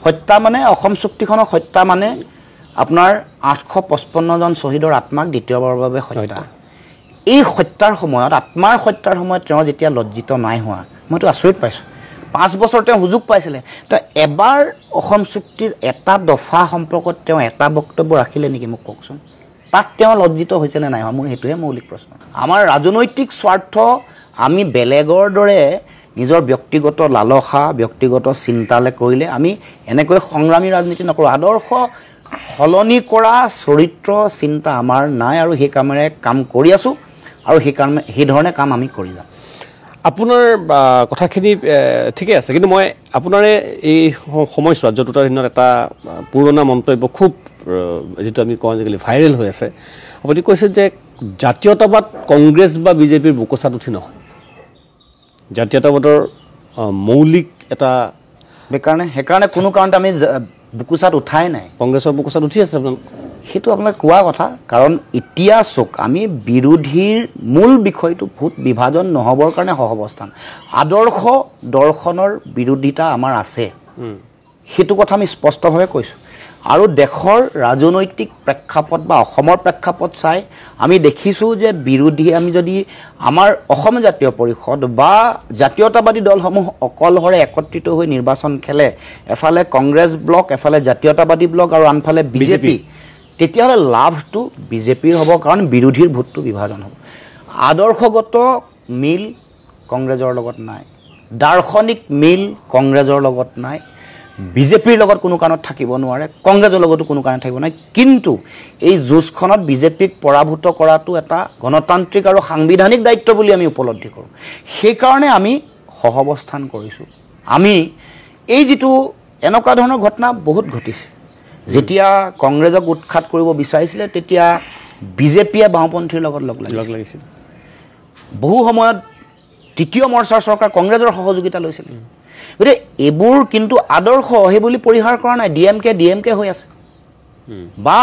হত্যা মানে অসম চুক্তিখনৰ হত্যা মানে আপোনাৰ 855 জন শ্বহীদৰ আত্মাক দ্বিতীয়বাৰৰ বাবে হত্যা এই হত্যাৰ সময়ত আত্মাৰ হত্যাৰ সময়ত তেওঁ যেতিয়া লজ্জিত নাই হোৱা মইতো আচৰিত পাইছোঁ 5 বছৰ তেওঁ সুযোগ পাইছিলে তো এবাৰ অসম চুক্তিৰ এটা দফা সম্পৰ্কত তেওঁ এটা বক্তব্য ৰাখিলে নেকি মোক কওকচোন তাত তেওঁ লজ্জিত হৈছেনে নাই হোৱা মোৰ সেইটোহে মৌলিক প্ৰশ্ন আমাৰ ৰাজনৈতিক স্বাৰ্থ আমি বেলেগৰ দৰে নিজৰ ব্যক্তিগত লালসা ব্যক্তিগত চিন্তালে কৰিলে আমি এনেকৈ সংগ্ৰামী ৰাজনীতি নকৰোঁ আদৰ্শ সলনি কৰা চৰিত্ৰ চিন্তা আমাৰ নাই আৰু সেই কামেৰে কাম কৰি আছোঁ আৰু সেই ধৰণে কাম আমি কৰি যাম আপোনাৰ কথাখিনি ঠিকে আছে কিন্তু মই আপোনাৰে এই সময়ছোৱাত জতুৱাৰ দিনত এটা পুৰণা মন্তব্য খুব যেটো আমি কওঁ আজিকালি ভাইৰেল হৈ আছে আপুনি কৈছে যে জাতীয়তাবাদ কংগ্ৰেছ বা বিজেপিৰ বুকুচাত উঠি নহয় জাতীয়তাবাদৰ মৌলিক এটা সেইকাৰণে কোনো কাৰণতে আমি বুকুচাত উঠাই নাই কংগ্ৰেছৰ বুকুচাত উঠি আছে আপোনালোক সেইটো আপোনাক কোৱা কথা কাৰণ এতিয়া চোক আমি বিৰোধীৰ মূল বিষয়টো ভোট বিভাজন নহবৰ কাৰণে সহাৱস্থান আদৰ্শ দৰ্শনৰ বিৰোধিতা আমাৰ আছে সেইটো কথা আমি স্পষ্টভাৱে কৈছোঁ আৰু দেশৰ ৰাজনৈতিক প্ৰেক্ষাপট বা অসমৰ প্ৰেক্ষাপট চাই আমি দেখিছোঁ যে বিৰোধী আমি যদি আমাৰ অসম জাতীয় পৰিষদ বা জাতীয়তাবাদী দলসমূহ অকলহৰে একত্ৰিত হৈ নিৰ্বাচন খেলে এফালে কংগ্ৰেছ ব্লক এফালে জাতীয়তাবাদী ব্লক আৰু আনফালে বিজেপি তেতিয়াহ'লে লাভটো বিজেপিৰ হ'ব কাৰণ বিৰোধীৰ ভোটটো বিভাজন হ'ব আদৰ্শগত মিল কংগ্ৰেছৰ লগত নাই দাৰ্শনিক মিল কংগ্ৰেছৰ লগত নাই বিজেপিৰ লগত কোনো কাৰণত থাকিব নোৱাৰে কংগ্ৰেছৰ লগতো কোনো কাৰণত থাকিব নাই কিন্তু এই যুঁজখনত বিজেপিক পৰাভূত কৰাটো এটা গণতান্ত্ৰিক আৰু সাংবিধানিক দায়িত্ব বুলি আমি উপলব্ধি কৰোঁ সেইকাৰণে আমি সহাৱস্থান কৰিছোঁ আমি এই যিটো এনেকুৱা ধৰণৰ ঘটনা বহুত ঘটিছে যেতিয়া কংগ্ৰেছক উৎখাত কৰিব বিচাৰিছিলে তেতিয়া বিজেপিয়ে বাওঁপন্থীৰ লগত লগ লাগিছিল বহু সময়ত তৃতীয় মৰ্চাৰ চৰকাৰ কংগ্ৰেছৰ সহযোগিতা লৈছিল গতিকে এইবোৰ কিন্তু আদৰ্শ সেই বুলি পৰিহাৰ কৰা নাই ডিএমকে হৈ আছে বা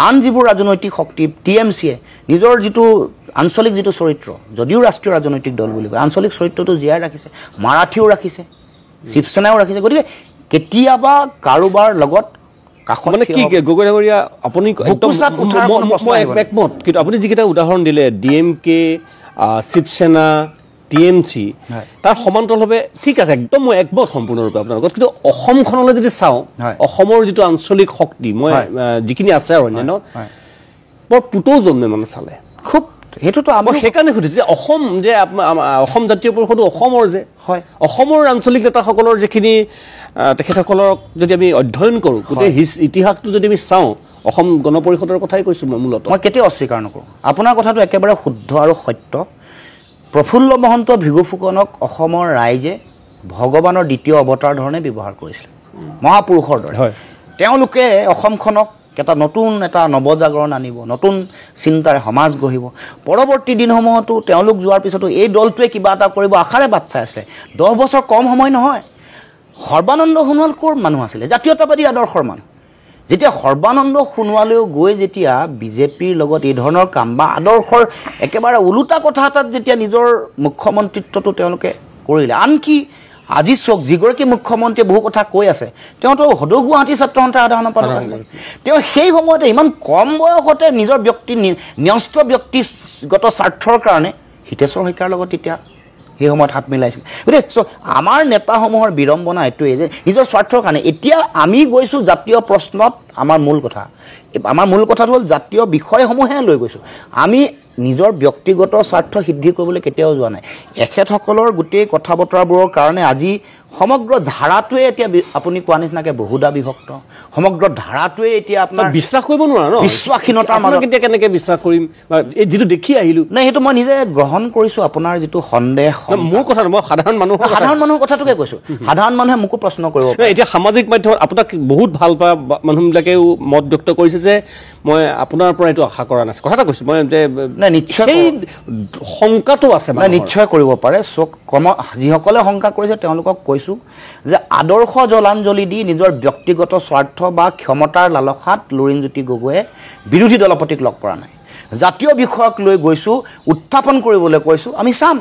আন যিবোৰ ৰাজনৈতিক শক্তি টিএমচিয়ে নিজৰ যিটো আঞ্চলিক যিটো চৰিত্ৰ যদিও ৰাষ্ট্ৰীয় ৰাজনৈতিক দল বুলি কয় আঞ্চলিক চৰিত্ৰটো জীয়াই ৰাখিছে মাৰাঠীও ৰাখিছে শিৱসেনাও ৰাখিছে গতিকে কেতিয়াবা কাৰোবাৰ লগত মানে কি গগৈ ডাঙৰীয়া আপুনি একমত কিন্তু আপুনি যিকেইটা উদাহৰণ দিলে ডিএমকে শিৱসেনা টিএমচি তাৰ সমান্তৰালভাৱে ঠিক আছে একদম মই একমত সম্পূৰ্ণৰূপে আপোনাৰ লগত কিন্তু অসমখনলৈ যদি চাওঁ অসমৰ যিটো আঞ্চলিক শক্তি মই যিখিনি আছে আৰু অন্যান্য বৰ পুতৌজনে মানে চালে খুব সেইটোতো মই সেইকাৰণে সুধিছোঁ যে অসম যে অসম জাতীয় পৰিষদো অসমৰ যে হয় অসমৰ আঞ্চলিক নেতাসকলৰ যিখিনি তেখেতসকলক যদি আমি অধ্যয়ন কৰোঁ গোটেই ইতিহাসটো যদি আমি চাওঁ অসম গণ পৰিষদৰ কথাই কৈছোঁ মই মূলতঃ মই কেতিয়াও অস্বীকাৰ নকৰোঁ আপোনাৰ কথাটো একেবাৰে শুদ্ধ আৰু সত্য প্ৰফুল্ল মহন্ত ভিগু ফুকনক অসমৰ ৰাইজে ভগৱানৰ দ্বিতীয় অৱতাৰ ধৰণে ব্যৱহাৰ কৰিছিল মহাপুৰুষৰ দৰে তেওঁলোকে অসমখনক এটা নতুন এটা নৱজাগৰণ আনিব নতুন চিন্তাৰে সমাজ গঢ়িব পৰৱৰ্তী দিনসমূহতো তেওঁলোক যোৱাৰ পিছতো এই দলটোৱে কিবা এটা কৰিব আশাৰে বাট চাই আছিলে 10 বছৰ কম সময় নহয় সৰ্বানন্দ সোণোৱাল ক'ৰ মানুহ আছিলে জাতীয়তাবাদী আদৰ্শৰ মানুহ যেতিয়া সৰ্বানন্দ সোণোৱালেও গৈ যেতিয়া বিজেপিৰ লগত এই ধৰণৰ কাম বা আদৰ্শৰ একেবাৰে ওলোটা কথা এটাত যেতিয়া নিজৰ মুখ্যমন্ত্ৰীত্বটো তেওঁলোকে কৰিলে আনকি আজি চক যিগৰাকী মুখ্যমন্ত্ৰীয়ে বহু কথা কৈ আছে তেওঁতো সদৌ গুৱাহাটী ছাত্ৰ সন্থাৰ সাধাৰণ সম্পাদক আছিলে তেওঁ সেই সময়তে ইমান কম বয়সতে নিজৰ ন্যস্ত ব্যক্তিগত স্বাৰ্থৰ কাৰণে হিতেশ্বৰ শইকীয়াৰ লগত তেতিয়া সেই সময়ত হাত মিলাইছিল গতিকে আমাৰ নেতাসমূহৰ বিড়ম্বনা এইটোৱেই যে নিজৰ স্বাৰ্থৰ কাৰণে এতিয়া আমি গৈছোঁ জাতীয় প্ৰশ্নত আমাৰ মূল কথা আমাৰ মূল কথাটো হ'ল জাতীয় বিষয়সমূহে লৈ গৈছোঁ আমি নিজৰ ব্যক্তিগত স্বাৰ্থ সিদ্ধি কৰিবলৈ কেতিয়াও যোৱা নাই এখেতসকলৰ গোটেই কথা বতৰাবোৰৰ কাৰণে আজি সমগ্ৰ ধাৰাটোৱে এতিয়া আপুনি কোৱা নিচিনাকৈ বহুদা বিভক্ত সমগ্ৰ ধাৰাটোৱে এতিয়া আপোনাৰ বিশ্বাস কৰিব নোৱাৰা ন বিশ্বাসহীনতাৰ মাজত কেতিয়া কেনেকৈ বিশ্বাস কৰিম এই যিটো দেখি আহিলোঁ নাই সেইটো মই নিজে গ্ৰহণ কৰিছোঁ আপোনাৰ যিটো সন্দেহ মোৰ কথা মই সাধাৰণ মানুহৰ কথাটোকে কৈছোঁ সাধাৰণ মানুহে মোকো প্ৰশ্ন কৰিব এতিয়া সামাজিক মাধ্যমত আপোনাক বহুত ভাল পোৱা মানুহবিলাকেও মত ব্যক্ত কৰিছে যে মই আপোনাৰ পৰা এইটো আশা কৰা নাছিলোঁ কথা এটা কৈছোঁ মই নাই নিশ্চয় সেই শংকাটো আছে মানে নিশ্চয় কৰিব পাৰে যিসকলে শংকা কৰিছে তেওঁলোকক কৈছোঁ যে আদৰ্শ জলাঞ্জলি দি নিজৰ ব্যক্তিগত স্বাৰ্থ বা ক্ষমতাৰ লালসাত লুৰিণজ্যোতি গগৈয়ে বিৰোধী দলপতিক লগ কৰা নাই জাতীয় বিষয়ক লৈ গৈছোঁ উত্থাপন কৰিবলৈ কৈছোঁ আমি চাম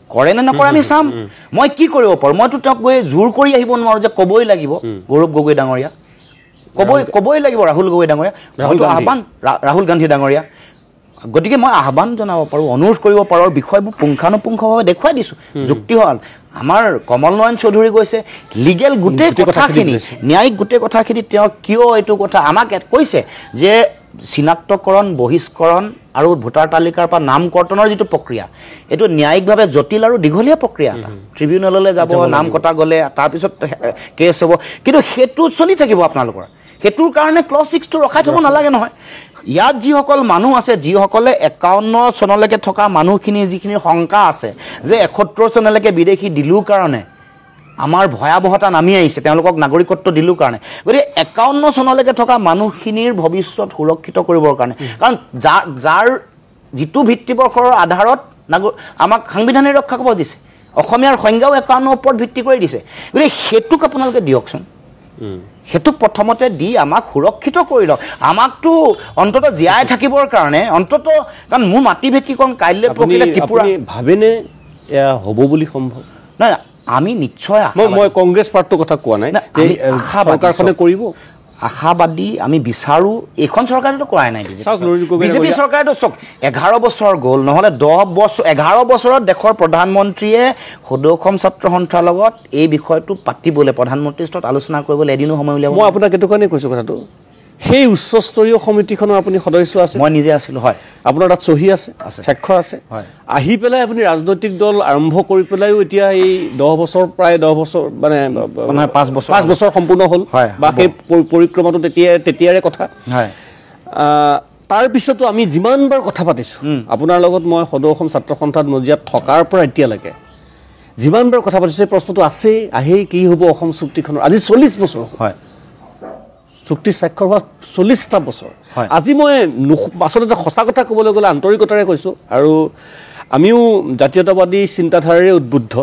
কৰে নে নকৰে আমি চাম মই কি কৰিব পাৰোঁ মইতো তেওঁক গৈ জোৰ কৰি আহিব নোৱাৰোঁ যে ক'বই লাগিব গৌৰৱ গগৈ ডাঙৰীয়া ক'বই লাগিব ৰাহুল গগৈ ডাঙৰীয়া আহ্বান ৰাহুল গান্ধী ডাঙৰীয়া গতিকে মই আহ্বান জনাব পাৰোঁ অনুৰোধ কৰিব পাৰোঁ বিষয়বোৰ পুংখানুপুংখভাৱে দেখুৱাই দিছোঁ যুক্তি হ'ল আমাৰ কমল নয়ন চৌধুৰী গৈছে লিগেল গোটেই কথাখিনি ন্যায়িক গোটেই কথাখিনি তেওঁ কিয় এইটো কথা আমাক কৈছে যে চিনাক্তকৰণ বহিষ্কৰণ আৰু ভোটাৰ তালিকাৰ পৰা নাম কৰ্তনৰ যিটো প্ৰক্ৰিয়া এইটো ন্যায়িকভাৱে জটিল আৰু দীঘলীয়া প্ৰক্ৰিয়া এটা ট্ৰিবিউনেললৈ যাব নাম কটা গ'লে তাৰপিছত কেছ হ'ব কিন্তু সেইটো চলি থাকিব আপোনালোকৰ সেইটোৰ কাৰণে ক্লজ 6টো ৰখাই থ'ব নালাগে নহয় ইয়াত যিসকল মানুহ আছে যিসকলে 51 চনলৈকে থকা মানুহখিনি যিখিনি শংকা আছে যে 71 চনলৈকে বিদেশী দিলোঁ কাৰণে আমাৰ ভয়াৱহতা নামি আহিছে তেওঁলোকক নাগৰিকত্ব দিলোঁ কাৰণে গতিকে 51 চনলৈকে থকা মানুহখিনিৰ ভৱিষ্যত সুৰক্ষিত কৰিবৰ কাৰণে কাৰণ যাৰ যিটো ভিত্তিবৰ্ষৰ আধাৰত আমাক সাংবিধানিক ৰক্ষা কৰিব দিছে অসমীয়াৰ সংজ্ঞাও 51 ওপৰত ভিত্তি কৰি দিছে গতিকে সেইটোক আপোনালোকে দিয়কচোন সেইটোক প্ৰথমতে দি আমাক সুৰক্ষিত কৰি লওক আমাকতো অন্ততঃ জীয়াই থাকিবৰ কাৰণে অন্ততঃ কাৰণ মোৰ মাটি ভেটিকণ কাইলৈ পৰহিলৈ ত্ৰিপুৰা ভাবেনে এয়া হ'ব বুলি সম্ভৱ নাই আমি নিশ্চয় মই কংগ্ৰেছ পাৰ্টিৰ কথা কোৱা নাই চৰকাৰখনে কৰিব আশাবাদী আমি বিচাৰোঁ এইখন চৰকাৰেতো কৰাই নাই বিজেপি চৰকাৰেতো চাওক 11 বছৰ গ'ল নহ'লে 11 বছৰত দেশৰ প্ৰধানমন্ত্ৰীয়ে সদৌ অসম ছাত্ৰ সন্থাৰ লগত এই বিষয়টো পাতিবলৈ প্ৰধানমন্ত্ৰীৰ স্তৰত আলোচনা কৰিবলৈ এদিনো সময় উলিয়াব মই আপোনাক এইটো কাৰণে কৈছোঁ কথাটো সেই উচ্চস্তৰীয় সমিতিখনৰ আপুনি সদস্য আছে মই নিজে আছিলোঁ হয় আপোনাৰ তাত চহী আছে স্বাক্ষৰ আছে আহি পেলাই আপুনি ৰাজনৈতিক দল আৰম্ভ কৰি পেলাইও এতিয়া এই 10 বছৰ প্ৰায় 10 বছৰ মানে 5 বছৰ সম্পূৰ্ণ হ'ল বা সেই পৰিক্ৰমাটো তেতিয়াৰে কথা তাৰপিছতো আমি যিমানবাৰ কথা পাতিছোঁ আপোনাৰ লগত মই সদৌ অসম ছাত্ৰ সন্থাত মজিয়াত থকাৰ পৰা এতিয়ালৈকে যিমানবাৰ কথা পাতিছোঁ সেই প্ৰশ্নটো আছেই আহেই কি হ'ব অসম চুক্তিখনৰ আজি 40 বছৰ হয় চুক্তি স্বাক্ষৰ হোৱা 40টা বছৰ আজি মই আচলতে সঁচা কথা ক'বলৈ গ'লে আন্তৰিকতাৰে কৈছোঁ আৰু আমিও জাতীয়তাবাদী চিন্তাধাৰাৰে উদ্বুদ্ধ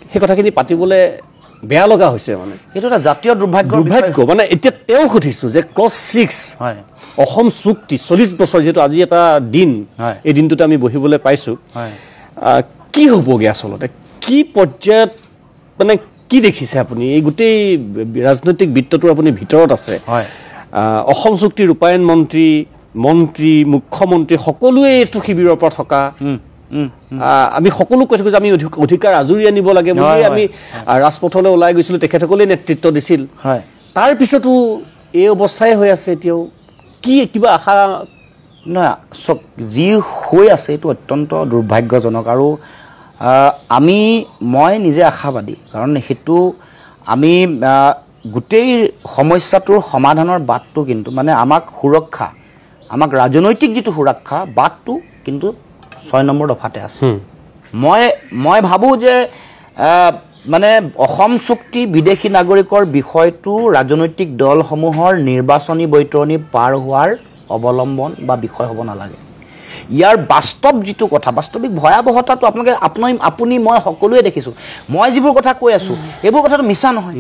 সেই কথাখিনি পাতিবলৈ বেয়া লগা হৈছে মানে এইটো এটা জাতীয় দুৰ্ভাগ্য মানে এতিয়া তেওঁ সুধিছোঁ যে ক্লজ 6 অসম চুক্তি 40 বছৰ যিহেতু আজি এটা দিন এই দিনটোতে আমি বহিবলৈ পাইছোঁ কি হ'বগৈ আচলতে কি পৰ্যায়ত মানে কি দেখিছে আপুনি এই গোটেই ৰাজনৈতিক বৃত্তটোৰ আপুনি ভিতৰত আছে অসম চুক্তি ৰূপায়ণ মন্ত্ৰী মুখ্যমন্ত্ৰী সকলোৱে এইটো শিবিৰৰ পৰা থকা আমি সকলো কৈ থাকোঁ যে আমি অধিকাৰ আজৰি আনিব লাগে বুলি আমি ৰাজপথলৈ ওলাই গৈছিলোঁ তেখেতসকলে নেতৃত্ব দিছিল তাৰপিছতো এই অৱস্থাই হৈ আছে এতিয়াও কি কিবা আশা নহয় চব যি হৈ আছে এইটো অত্যন্ত দুৰ্ভাগ্যজনক আৰু মই নিজে আশাবাদী কাৰণ সেইটো আমি গোটেই সমস্যাটোৰ সমাধানৰ বাটটো কিন্তু মানে আমাক ৰাজনৈতিক যিটো সুৰক্ষা বাটটো কিন্তু 6 নম্বৰ দফাতে আছে মই ভাবোঁ যে মানে অসম চুক্তি বিদেশী নাগৰিকৰ বিষয়টো ৰাজনৈতিক দলসমূহৰ নিৰ্বাচনী বৈতৰণি পাৰ হোৱাৰ অৱলম্বন বা বিষয় হ'ব নালাগে ইয়াৰ বাস্তৱ যিটো কথা বাস্তৱিক ভয়াৱহতাটো আপুনি মই সকলোৱে দেখিছোঁ মই যিবোৰ কথা কৈ আছোঁ এইবোৰ কথাটো মিছা নহয়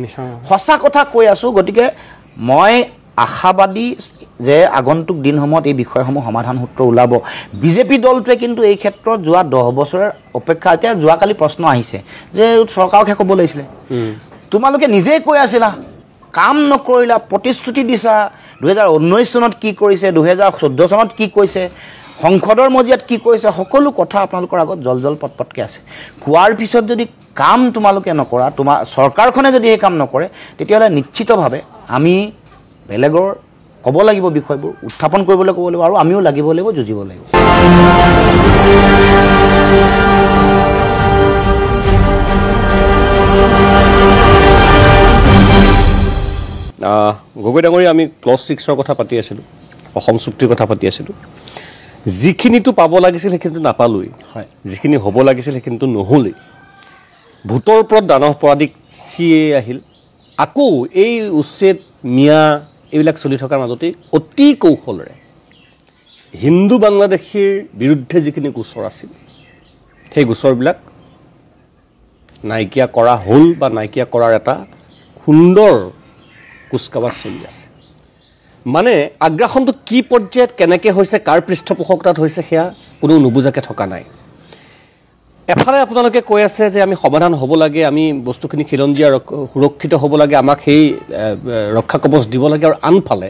সঁচা কথা কৈ আছোঁ গতিকে মই আশাবাদী যে আগন্তুক দিনসমূহত এই বিষয়সমূহ সমাধান সূত্ৰ ওলাব বিজেপি দলটোৱে কিন্তু এই ক্ষেত্ৰত যোৱা 10 বছৰৰ অপেক্ষা এতিয়া যোৱাকালি প্ৰশ্ন আহিছে যে চৰকাৰকহে ক'ব লাগিছিলে তোমালোকে নিজেই কৈ আছিলা কাম নকৰিলা প্ৰতিশ্ৰুতি দিছা 2019 চনত কি কৰিছে 2014 চনত কি কৈছে সংসদৰ মজিয়াত কি কৈছে সকলো কথা আপোনালোকৰ আগত জল পটপটকৈ আছে কোৱাৰ পিছত যদি কাম তোমালোকে নকৰা চৰকাৰখনে যদি এই কাম নকৰে তেতিয়াহ'লে নিশ্চিতভাৱে আমি বেলেগৰ ক'ব লাগিব বিষয়বোৰ উত্থাপন কৰিবলৈ ক'ব লাগিব আৰু আমিও লাগিব যুঁজিব লাগিব গগৈ ডাঙৰীয়া আমি ক্লজ 6ৰ কথা পাতি আছিলোঁ অসম চুক্তিৰ কথা পাতি আছিলোঁ যিখিনিতো পাব লাগিছিল সেইখিনিতো নাপালোৱেই যিখিনি হ'ব লাগিছিল সেইখিনিতো নহ'লেই ভোটৰ ওপৰত দানৱ পৰাধিক চিএ আহিল আকৌ এই উচ্ছেদ মিয়া এইবিলাক চলি থকাৰ মাজতেই অতি কৌশলেৰে হিন্দু বাংলাদেশীৰ বিৰুদ্ধে যিখিনি গোচৰ আছিল সেই গোচৰবিলাক নাইকিয়া কৰা হ'ল বা নাইকিয়া কৰাৰ এটা সুন্দৰ কুচকাৱাজ চলি আছে মানে আগ্ৰাসনটো কি পৰ্যায়ত কেনেকৈ হৈছে কাৰ পৃষ্ঠপোষকতাত হৈছে সেয়া কোনো নুবুজাকৈ থকা নাই এফালে আপোনালোকে কৈ আছে যে আমি সমাধান হ'ব লাগে আমি বস্তুখিনি খিলঞ্জীয়া সুৰক্ষিত হ'ব লাগে আমাক সেই ৰক্ষা কৱচ দিব লাগে আৰু আনফালে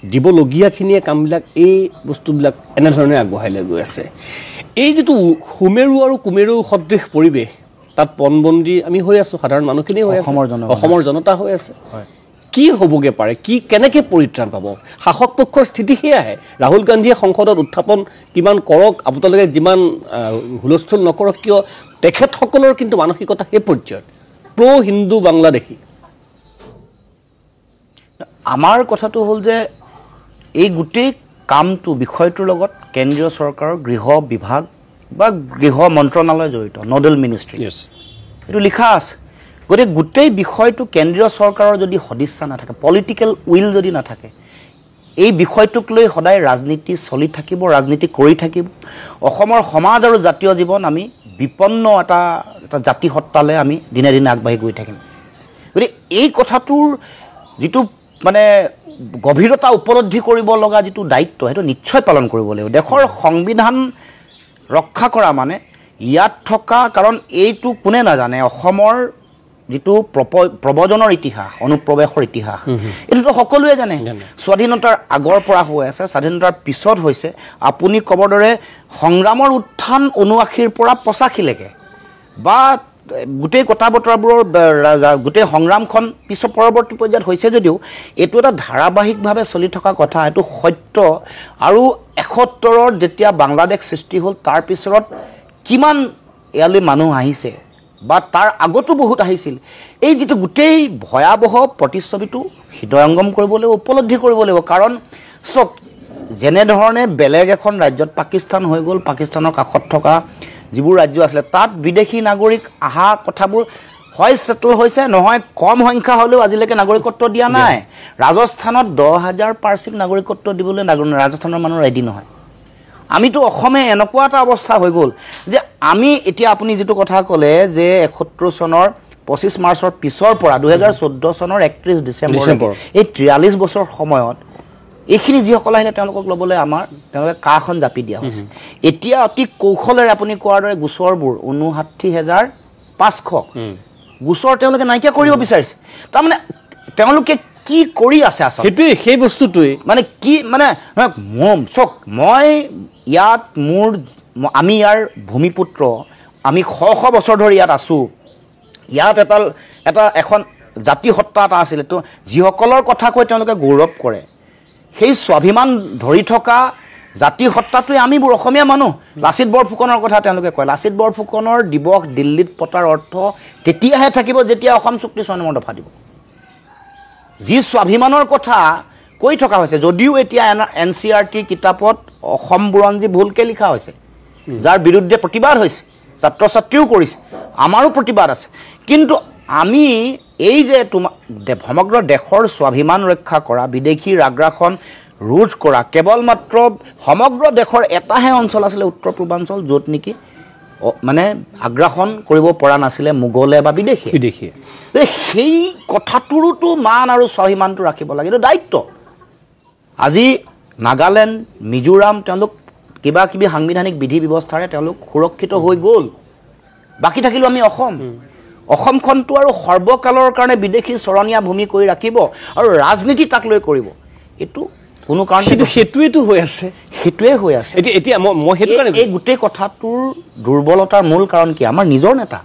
দিবলগীয়াখিনিয়ে কামবিলাক এই বস্তুবিলাক এনেধৰণে আগবঢ়াই লৈ গৈ আছে এই যিটো সুমেৰু আৰু কুমেৰু সদৃশ পৰিৱেশ তাত পণবন্দী আমি হৈ আছোঁ সাধাৰণ মানুহখিনি হৈ আছে অসমৰ জনতা হৈ আছে কি হ'বগে পাৰে কি কেনেকৈ পৰিত্ৰাণ পাব শাসক পক্ষৰ স্থিতি সেয়াহে ৰাহুল গান্ধীয়ে সংসদত উত্থাপন কিমান কৰক আপোনালোকে যিমান হুলস্থুল নকৰক কিয় তেখেতসকলৰ কিন্তু মানসিকতা সেই পৰ্যায়ত হিন্দু বাংলাদেশী আমাৰ কথাটো হ'ল যে এই গোটেই কামটো বিষয়টোৰ লগত কেন্দ্ৰীয় চৰকাৰৰ গৃহ বিভাগ বা গৃহ মন্ত্ৰণালয় জড়িত নডেল মিনিষ্ট্ৰী এইটো লিখা আছে গতিকে গোটেই বিষয়টো কেন্দ্ৰীয় চৰকাৰৰ যদি সদিচ্ছা নাথাকে পলিটিকেল উইল যদি নাথাকে এই বিষয়টোক লৈ সদায় ৰাজনীতি চলি থাকিব ৰাজনীতি কৰি থাকিব অসমৰ সমাজ আৰু জাতীয় জীৱন আমি বিপন্ন এটা জাতি সত্তালৈ আমি দিনে দিনে আগবাঢ়ি গৈ থাকিম গতিকে এই কথাটোৰ যিটো মানে গভীৰতা উপলব্ধি কৰিব লগা যিটো দায়িত্ব সেইটো নিশ্চয় পালন কৰিব লাগিব দেশৰ সংবিধান ৰক্ষা কৰা মানে ইয়াত থকা কাৰণ এইটো কোনে নাজানে অসমৰ যিটো প্ৰবজনৰ ইতিহাস অনুপ্ৰৱেশৰ ইতিহাস এইটোতো সকলোৱে জানে স্বাধীনতাৰ আগৰ পৰা হৈ আছে স্বাধীনতাৰ পিছত হৈছে আপুনি ক'বৰ দৰে সংগ্ৰামৰ উত্থান ৭৯ৰ পৰা ৮৫লৈকে বা গোটেই কথা বতৰাবোৰৰ গোটেই সংগ্ৰামখন পিছত পৰৱৰ্তী পৰ্যায়ত হৈছে যদিও এইটো এটা ধাৰাবাহিকভাৱে চলি থকা কথা এইটো সত্য আৰু ৭১ৰ যেতিয়া বাংলাদেশ সৃষ্টি হ'ল তাৰ পিছত কিমান ইয়ালৈ মানুহ আহিছে বা তাৰ আগতো বহুত আহিছিল এই যিটো গোটেই ভয়াৱহ প্ৰতিচ্ছবিটো হৃদয়ংগম কৰিব লাগিব উপলব্ধি কৰিব লাগিব কাৰণ চক যেনেধৰণে বেলেগ এখন ৰাজ্যত পাকিস্তান হৈ গ'ল পাকিস্তানৰ কাষত থকা যিবোৰ ৰাজ্য আছিলে তাত বিদেশী নাগৰিক অহা কথাবোৰ হয় সেটেল হৈছে নহয় কম সংখ্যা হ'লেও আজিলৈকে নাগৰিকত্ব দিয়া নাই ৰাজস্থানত ১০,০০০ পাৰ্চিক নাগৰিকত্ব দিবলৈ ৰাজস্থানৰ মানুহ ৰেডি নহয় আমিতো অসমে এনেকুৱা এটা অৱস্থা হৈ গ'ল যে আমি এতিয়া আপুনি যিটো কথা ক'লে যে ৭১ চনৰ ২৫ মাৰ্চৰ পিছৰ পৰা ২০১৪ চনৰ ৩১ ডিচেম্বৰ এই ৪৩ বছৰ সময়ত এইখিনি যিসকল আহিলে তেওঁলোকক ল'বলৈ তেওঁলোকে কাখন জাপি দিয়া হৈছে এতিয়া অতি কৌশলেৰে আপুনি কোৱাৰ দৰে গোচৰবোৰ ৫৯,৫০০ গোচৰ তেওঁলোকে নাইকিয়া কৰিব বিচাৰিছে তাৰমানে তেওঁলোকে কি কৰি আছে আচলতে সেইটোৱে সেই বস্তুটোৱে মানে কি মানে চক মই ইয়াত আমি ইয়াৰ ভূমিপুত্ৰ আমি শ বছৰ ধৰি ইয়াত আছোঁ ইয়াত এখন জাতি সত্তা এটা আছিলে তো যিসকলৰ কথা কৈ তেওঁলোকে গৌৰৱ কৰে সেই স্বাভিমান ধৰি থকা জাতি সত্তাটোৱে আমিবোৰ অসমীয়া মানুহ লাচিত বৰফুকনৰ কথা তেওঁলোকে কয় লাচিত বৰফুকনৰ দিৱস দিল্লীত পতাৰ অৰ্থ তেতিয়াহে থাকিব যেতিয়া অসম চুক্তি ৬ নম্বৰ দফা দিব যি স্বাভিমানৰ কথা কৈ থকা হৈছে যদিও এতিয়া NCERTৰ কিতাপত অসম বুৰঞ্জী ভুলকৈ লিখা হৈছে যাৰ বিৰুদ্ধে প্ৰতিবাদ হৈছে ছাত্ৰ ছাত্ৰীও কৰিছে আমাৰো প্ৰতিবাদ আছে কিন্তু আমি এই যে সমগ্ৰ দেশৰ স্বাভিমান ৰক্ষা কৰা বিদেশীৰ আগ্ৰাসন ৰোধ কৰা কেৱল মাত্ৰ সমগ্ৰ দেশৰ এটাহে অঞ্চল আছিলে উত্তৰ পূৰ্বাঞ্চল য'ত নেকি মানে আগ্ৰাসন কৰিব পৰা নাছিলে মোগলে বা বিদেশীয়ে সেই কথাটোৰোতো মান আৰু স্বাভিমানটো ৰাখিব লাগে এইটো দায়িত্ব আজি নাগালেণ্ড মিজোৰাম তেওঁলোক কিবা কিবি সাংবিধানিক বিধি ব্যৱস্থাৰে তেওঁলোক সুৰক্ষিত হৈ গ'ল বাকী থাকিলোঁ আমি অসমখনটো আৰু সৰ্বকালৰ কাৰণে বিদেশী চৰণীয়া ভূমি কৰি ৰাখিব আৰু ৰাজনীতি তাক লৈ কৰিব এইটো কোনো কাৰণ সেইটোৱেতো হৈ আছে সেইটোৱে হৈ আছে এতিয়া মই সেইটো কাৰণে এই গোটেই কথাটোৰ দুৰ্বলতাৰ মূল কাৰণ কি আমাৰ নিজৰ নেতা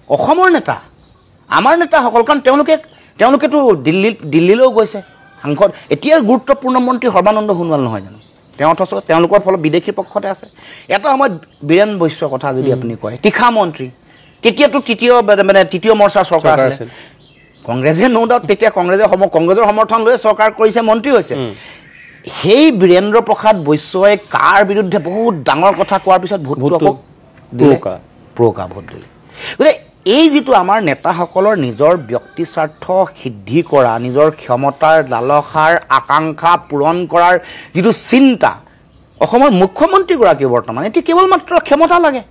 অসমৰ নেতা আমাৰ নেতাসকল কাৰণ তেওঁলোকে তেওঁলোকেতো দিল্লীলৈও গৈছে সাংসদ এতিয়া গুৰুত্বপূৰ্ণ মন্ত্ৰী সৰ্বানন্দ সোণোৱাল নহয় জানো তেওঁ অথচ তেওঁলোকৰ ফলত বিদেশীৰ পক্ষতে আছে এটা সময়ত বীৰেন বৈশ্যৰ কথা যদি আপুনি কয় তীখা মন্ত্ৰী তেতিয়াতো তৃতীয় মৰ্চাৰ চৰকাৰ আছিল কংগ্ৰেছে নো ডাউট তেতিয়া কংগ্ৰেছৰ সমৰ্থন লৈ চৰকাৰ কৰিছে মন্ত্ৰী হৈছে সেই বীৰেন্দ্ৰ প্ৰসাদ বৈশ্যই কাৰ বিৰুদ্ধে বহুত ডাঙৰ কথা কোৱাৰ পিছত ভোটটো প্ৰকা ভোট দিলে গতিকে এই যিটো আমাৰ নেতাসকলৰ নিজৰ ব্যক্তি স্বাৰ্থ সিদ্ধি কৰা নিজৰ ক্ষমতাৰ লালসাৰ আকাংক্ষা পূৰণ কৰাৰ যিটো চিন্তা অসমৰ মুখ্যমন্ত্ৰীগৰাকীও বৰ্তমান এতিয়া কেৱল মাত্ৰ ক্ষমতা লাগে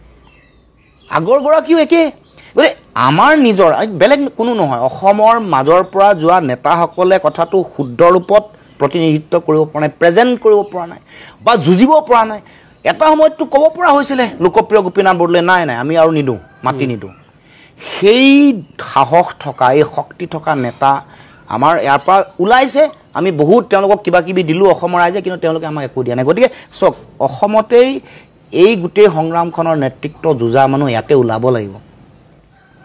আগৰগৰাকীও একে গতিকে আমাৰ নিজৰ বেলেগ কোনো নহয় অসমৰ মাজৰ পৰা যোৱা নেতাসকলে কথাটো শুদ্ধ ৰূপত প্ৰতিনিধিত্ব কৰিব পৰা নাই প্ৰেজেণ্ট কৰিব পৰা নাই বা যুঁজিব পৰা নাই এটা সময়ততো ক'ব পৰা হৈছিলে লোকপ্ৰিয় গোপীনাথ বৰদলৈ নাই আমি আৰু নিদিওঁ মাতি নিদিওঁ সেই সাহস থকা এই শক্তি থকা নেতা আমাৰ ইয়াৰ পৰা ওলাইছে আমি বহুত তেওঁলোকক কিবা কিবি দিলোঁ অসমৰ ৰাইজে কিন্তু তেওঁলোকে আমাক একো দিয়া নাই গতিকে চাওক অসমতেই এই গোটেই সংগ্ৰামখনৰ নেতৃত্ব যুঁজা মানুহ ইয়াতে ওলাব লাগিব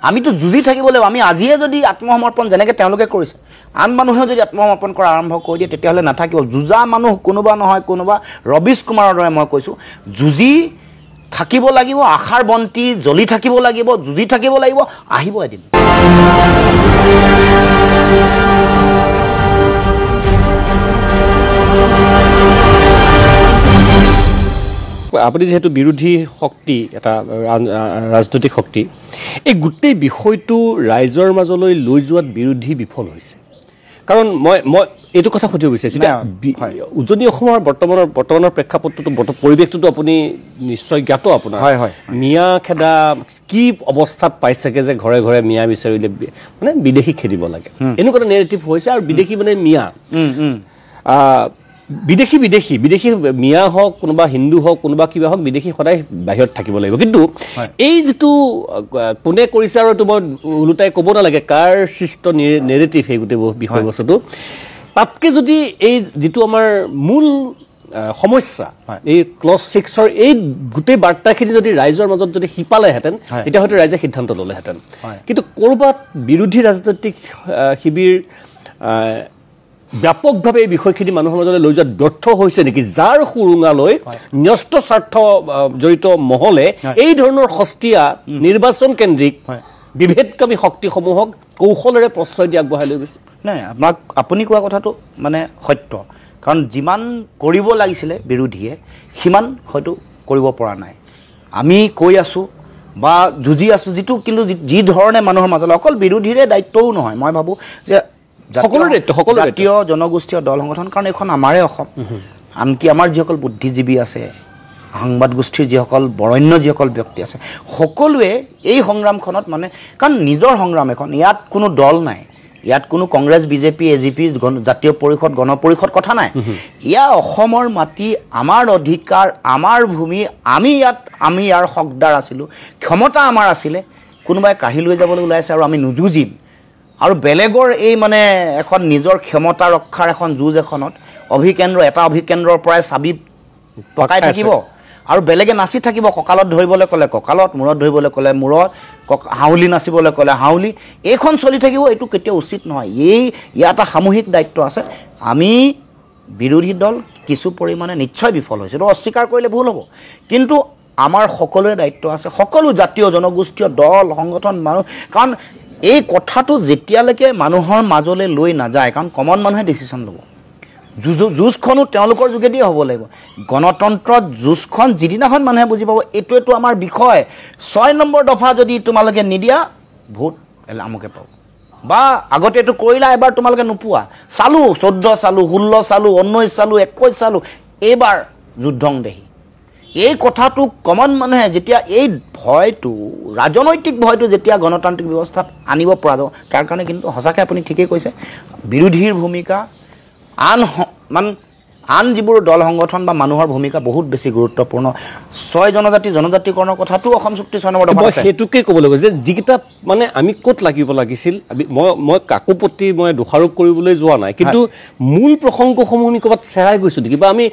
আমিতো যুঁজি থাকিব লাগিব আমি আজিয়ে যদি আত্মসমৰ্পণ যেনেকৈ তেওঁলোকে কৰিছে আন মানুহেও যদি আত্মসমৰ্পণ কৰা আৰম্ভ কৰি দিয়ে তেতিয়াহ'লে নাথাকিব যুঁজা মানুহ কোনোবা নহয় কোনোবা ৰবিশ কুমাৰৰ দৰে মই কৈছোঁ যুঁজি থাকিব লাগিব আশাৰ বন্তি জ্বলি থাকিব লাগিব যুঁজি থাকিব লাগিব আহিব এদিন আপুনি যেহেতু বিৰোধী শক্তি এটা ৰাজনৈতিক শক্তি এই গোটেই বিষয়টো ৰাইজৰ মাজলৈ লৈ যোৱাত বিৰোধী বিফল হৈছে কাৰণ মই এইটো কথা সুধিব বিচাৰিছোঁ উজনি অসমৰ বৰ্তমানৰ প্ৰেক্ষাপটটো পৰিৱেশটোতো আপুনি নিশ্চয় জ্ঞাত আপোনাৰ মিয়া খেদা কি অৱস্থাত পাইছেগৈ যে ঘৰে ঘৰে মিয়া বিচাৰিলে মানে বিদেশী খেদিব লাগে এনেকুৱা এটা নেৰেটিভ হৈছে আৰু বিদেশী মানে মিয়া বিদেশী মিয়া হওক কোনোবা হিন্দু হওক কোনোবা কিবা হওক বিদেশী সদায় বাহিৰত থাকিব লাগিব কিন্তু এই যিটো কোনে কৰিছে আৰু এইটো মই ওলোটাই ক'ব নালাগে কাৰ সৃষ্ট নেৰেটিভ সেই গোটেই বিষয়বস্তুটো তাতকৈ যদি এই যিটো আমাৰ মূল সমস্যা এই ক্লজ 6ৰ এই গোটেই বাৰ্তাখিনি যদি ৰাইজৰ মাজত যদি শিপালেহেঁতেন তেতিয়া হয়তো ৰাইজে সিদ্ধান্ত ল'লেহেঁতেন কিন্তু ক'ৰবাত বিৰোধী ৰাজনৈতিক শিবিৰ ব্যাপকভাৱে এই বিষয়খিনি মানুহৰ মাজলৈ লৈ যোৱাত ব্যৰ্থ হৈছে নেকি যাৰ সুৰুঙালৈ ন্যস্ত স্বাৰ্থ জড়িত মহলে এই ধৰণৰ সস্তীয়া নিৰ্বাচন কেন্দ্ৰিক বিভেদকামী শক্তিসমূহক কৌশলেৰে প্ৰশ্ৰয় দি আগবঢ়াই লৈ গৈছে নাই আপুনি কোৱা কথাটো মানে সত্য কাৰণ যিমান কৰিব লাগিছিলে বিৰোধীয়ে সিমান হয়তো কৰিব পৰা নাই আমি কৈ আছোঁ বা যুঁজি আছোঁ যিটো কিন্তু যি ধৰণে মানুহৰ মাজলৈ অকল বিৰোধীৰে দায়িত্বও নহয় মই ভাবোঁ যে জাতীয় জনগোষ্ঠীয় দল সংগঠন কাৰণ এইখন আমাৰে অসম আনকি আমাৰ যিসকল বুদ্ধিজীৱী আছে সংবাদ গোষ্ঠীৰ যিসকল বৰেণ্য যিসকল ব্যক্তি আছে সকলোৱে এই সংগ্ৰামখনত মানে কাৰণ নিজৰ সংগ্ৰাম এখন ইয়াত কোনো দল নাই ইয়াত কোনো কংগ্ৰেছ বিজেপি এজিপি জাতীয় পৰিষদ গণ পৰিষদ কথা নাই ইয়া অসমৰ মাটি আমাৰ অধিকাৰ আমাৰ ভূমি আমি ইয়াৰ হকদাৰ আছিলোঁ ক্ষমতা আমাৰ আছিলে কোনোবাই কাঢ়ি লৈ যাবলৈ ওলাইছে আৰু আমি নুযুঁজিম আৰু বেলেগৰ এই মানে এখন নিজৰ ক্ষমতা ৰক্ষাৰ এখন যুঁজ এখনত এটা অভিকেন্দ্ৰৰ পৰাই চাবি পকাই থাকিব আৰু বেলেগে নাচি থাকিব কঁকালত ধৰিবলৈ ক'লে কঁকালত মূৰত ধৰিবলৈ ক'লে মূৰত হাউলি নাচিবলৈ ক'লে হাউলি এইখন চলি থাকিব এইটো কেতিয়াও উচিত নহয় ইয়াত এটা সামূহিক দায়িত্ব আছে আমি বিৰোধী দল কিছু পৰিমাণে নিশ্চয় বিফল হৈছে এইটো অস্বীকাৰ কৰিলে ভুল হ'ব কিন্তু আমাৰ সকলোৰে দায়িত্ব আছে সকলো জাতীয় জনগোষ্ঠীয় দল সংগঠন মানুহ কাৰণ এই কথাটো যেতিয়ালৈকে মানুহৰ মাজলৈ লৈ নাযায় কাৰণ কমন মানুহে ডিচিশ্যন ল'ব যুঁজখনো তেওঁলোকৰ যোগেদিয়ে হ'ব লাগিব গণতন্ত্ৰত যুঁজখন যিদিনাখন মানুহে বুজি পাব এইটো আমাৰ বিষয় 6 নম্বৰ দফা যদি তোমালোকে নিদিয়া ভোট আমুকে পাব বা আগতে এইটো কৰিলা এবাৰ তোমালোকে নোপোৱা চালোঁ 14 চালোঁ 16 চালোঁ 19 চালোঁ 21 চালোঁ এইবাৰ যুদ্ধং দেহি এই কথাটো কমন মানুহে যেতিয়া এই ভয়টো ৰাজনৈতিক ভয়টো যেতিয়া গণতান্ত্ৰিক ব্যৱস্থাত আনিব পৰা যাব তাৰ কাৰণে কিন্তু সঁচাকৈ আপুনি ঠিকেই কৈছে বিৰোধীৰ ভূমিকা আন যিবোৰ দল সংগঠন বা মানুহৰ ভূমিকা বহুত বেছি গুৰুত্বপূৰ্ণ 6 জনজাতিকৰণৰ কথাটো অসম চুক্তি 6 নম্বৰ দফা আছে সেইটোকে ক'ব লাগিব যে যিকেইটা মানে আমি ক'ত লাগিব লাগিছিল মই কাকো প্ৰতি মই দোষাৰোপ কৰিবলৈ যোৱা নাই কিন্তু মূল প্ৰসংগসমূহ আমি ক'ৰবাত চেৰাই গৈছোঁ নেকি বা আমি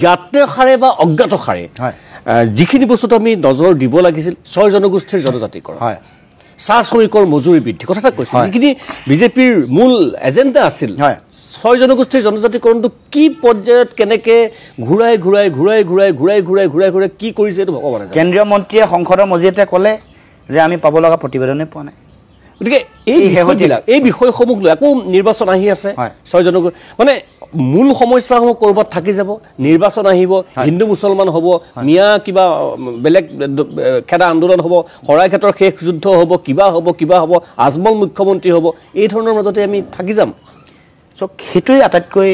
জ্ঞাতসাৰে বা অজ্ঞাতসাৰে যিখিনি বস্তুত আমি নজৰ দিব লাগিছিল 6 জনগোষ্ঠীৰ জনজাতিকৰণ চাহ শ্ৰমিকৰ মজুৰি বৃদ্ধি কথা এটা কৈছোঁ যিখিনি বিজেপিৰ মূল এজেণ্ডা আছিল 6 জনগোষ্ঠীৰ জনজাতিকৰণটো কি পৰ্যায়ত কেনেকৈ ঘূৰাই কি কৰিছে এইটো ভগৱানে জানে। কেন্দ্ৰীয় মন্ত্ৰীয়ে সংসদৰ মজিয়াতে ক'লে যে আমি পাব লগা প্ৰতিবেদনে পোৱা নাই। গতিকে এই বিষয়সমূহ লৈ আকৌ নিৰ্বাচন আহি আছে 6 জনগোষ্ঠী মানে মূল সমস্যাসমূহ ক'ৰবাত থাকি যাব, নিৰ্বাচন আহিব, হিন্দু মুছলমান হ'ব, মিয়া কিবা বেলেগ খেদা আন্দোলন হ'ব, শৰাইঘাটৰ শেষ যুদ্ধ হ'ব, কিবা হ'ব, আজমল মুখ্যমন্ত্ৰী হ'ব, এই ধৰণৰ মাজতে আমি থাকি যাম। চ' সেইটোৱে আটাইতকৈ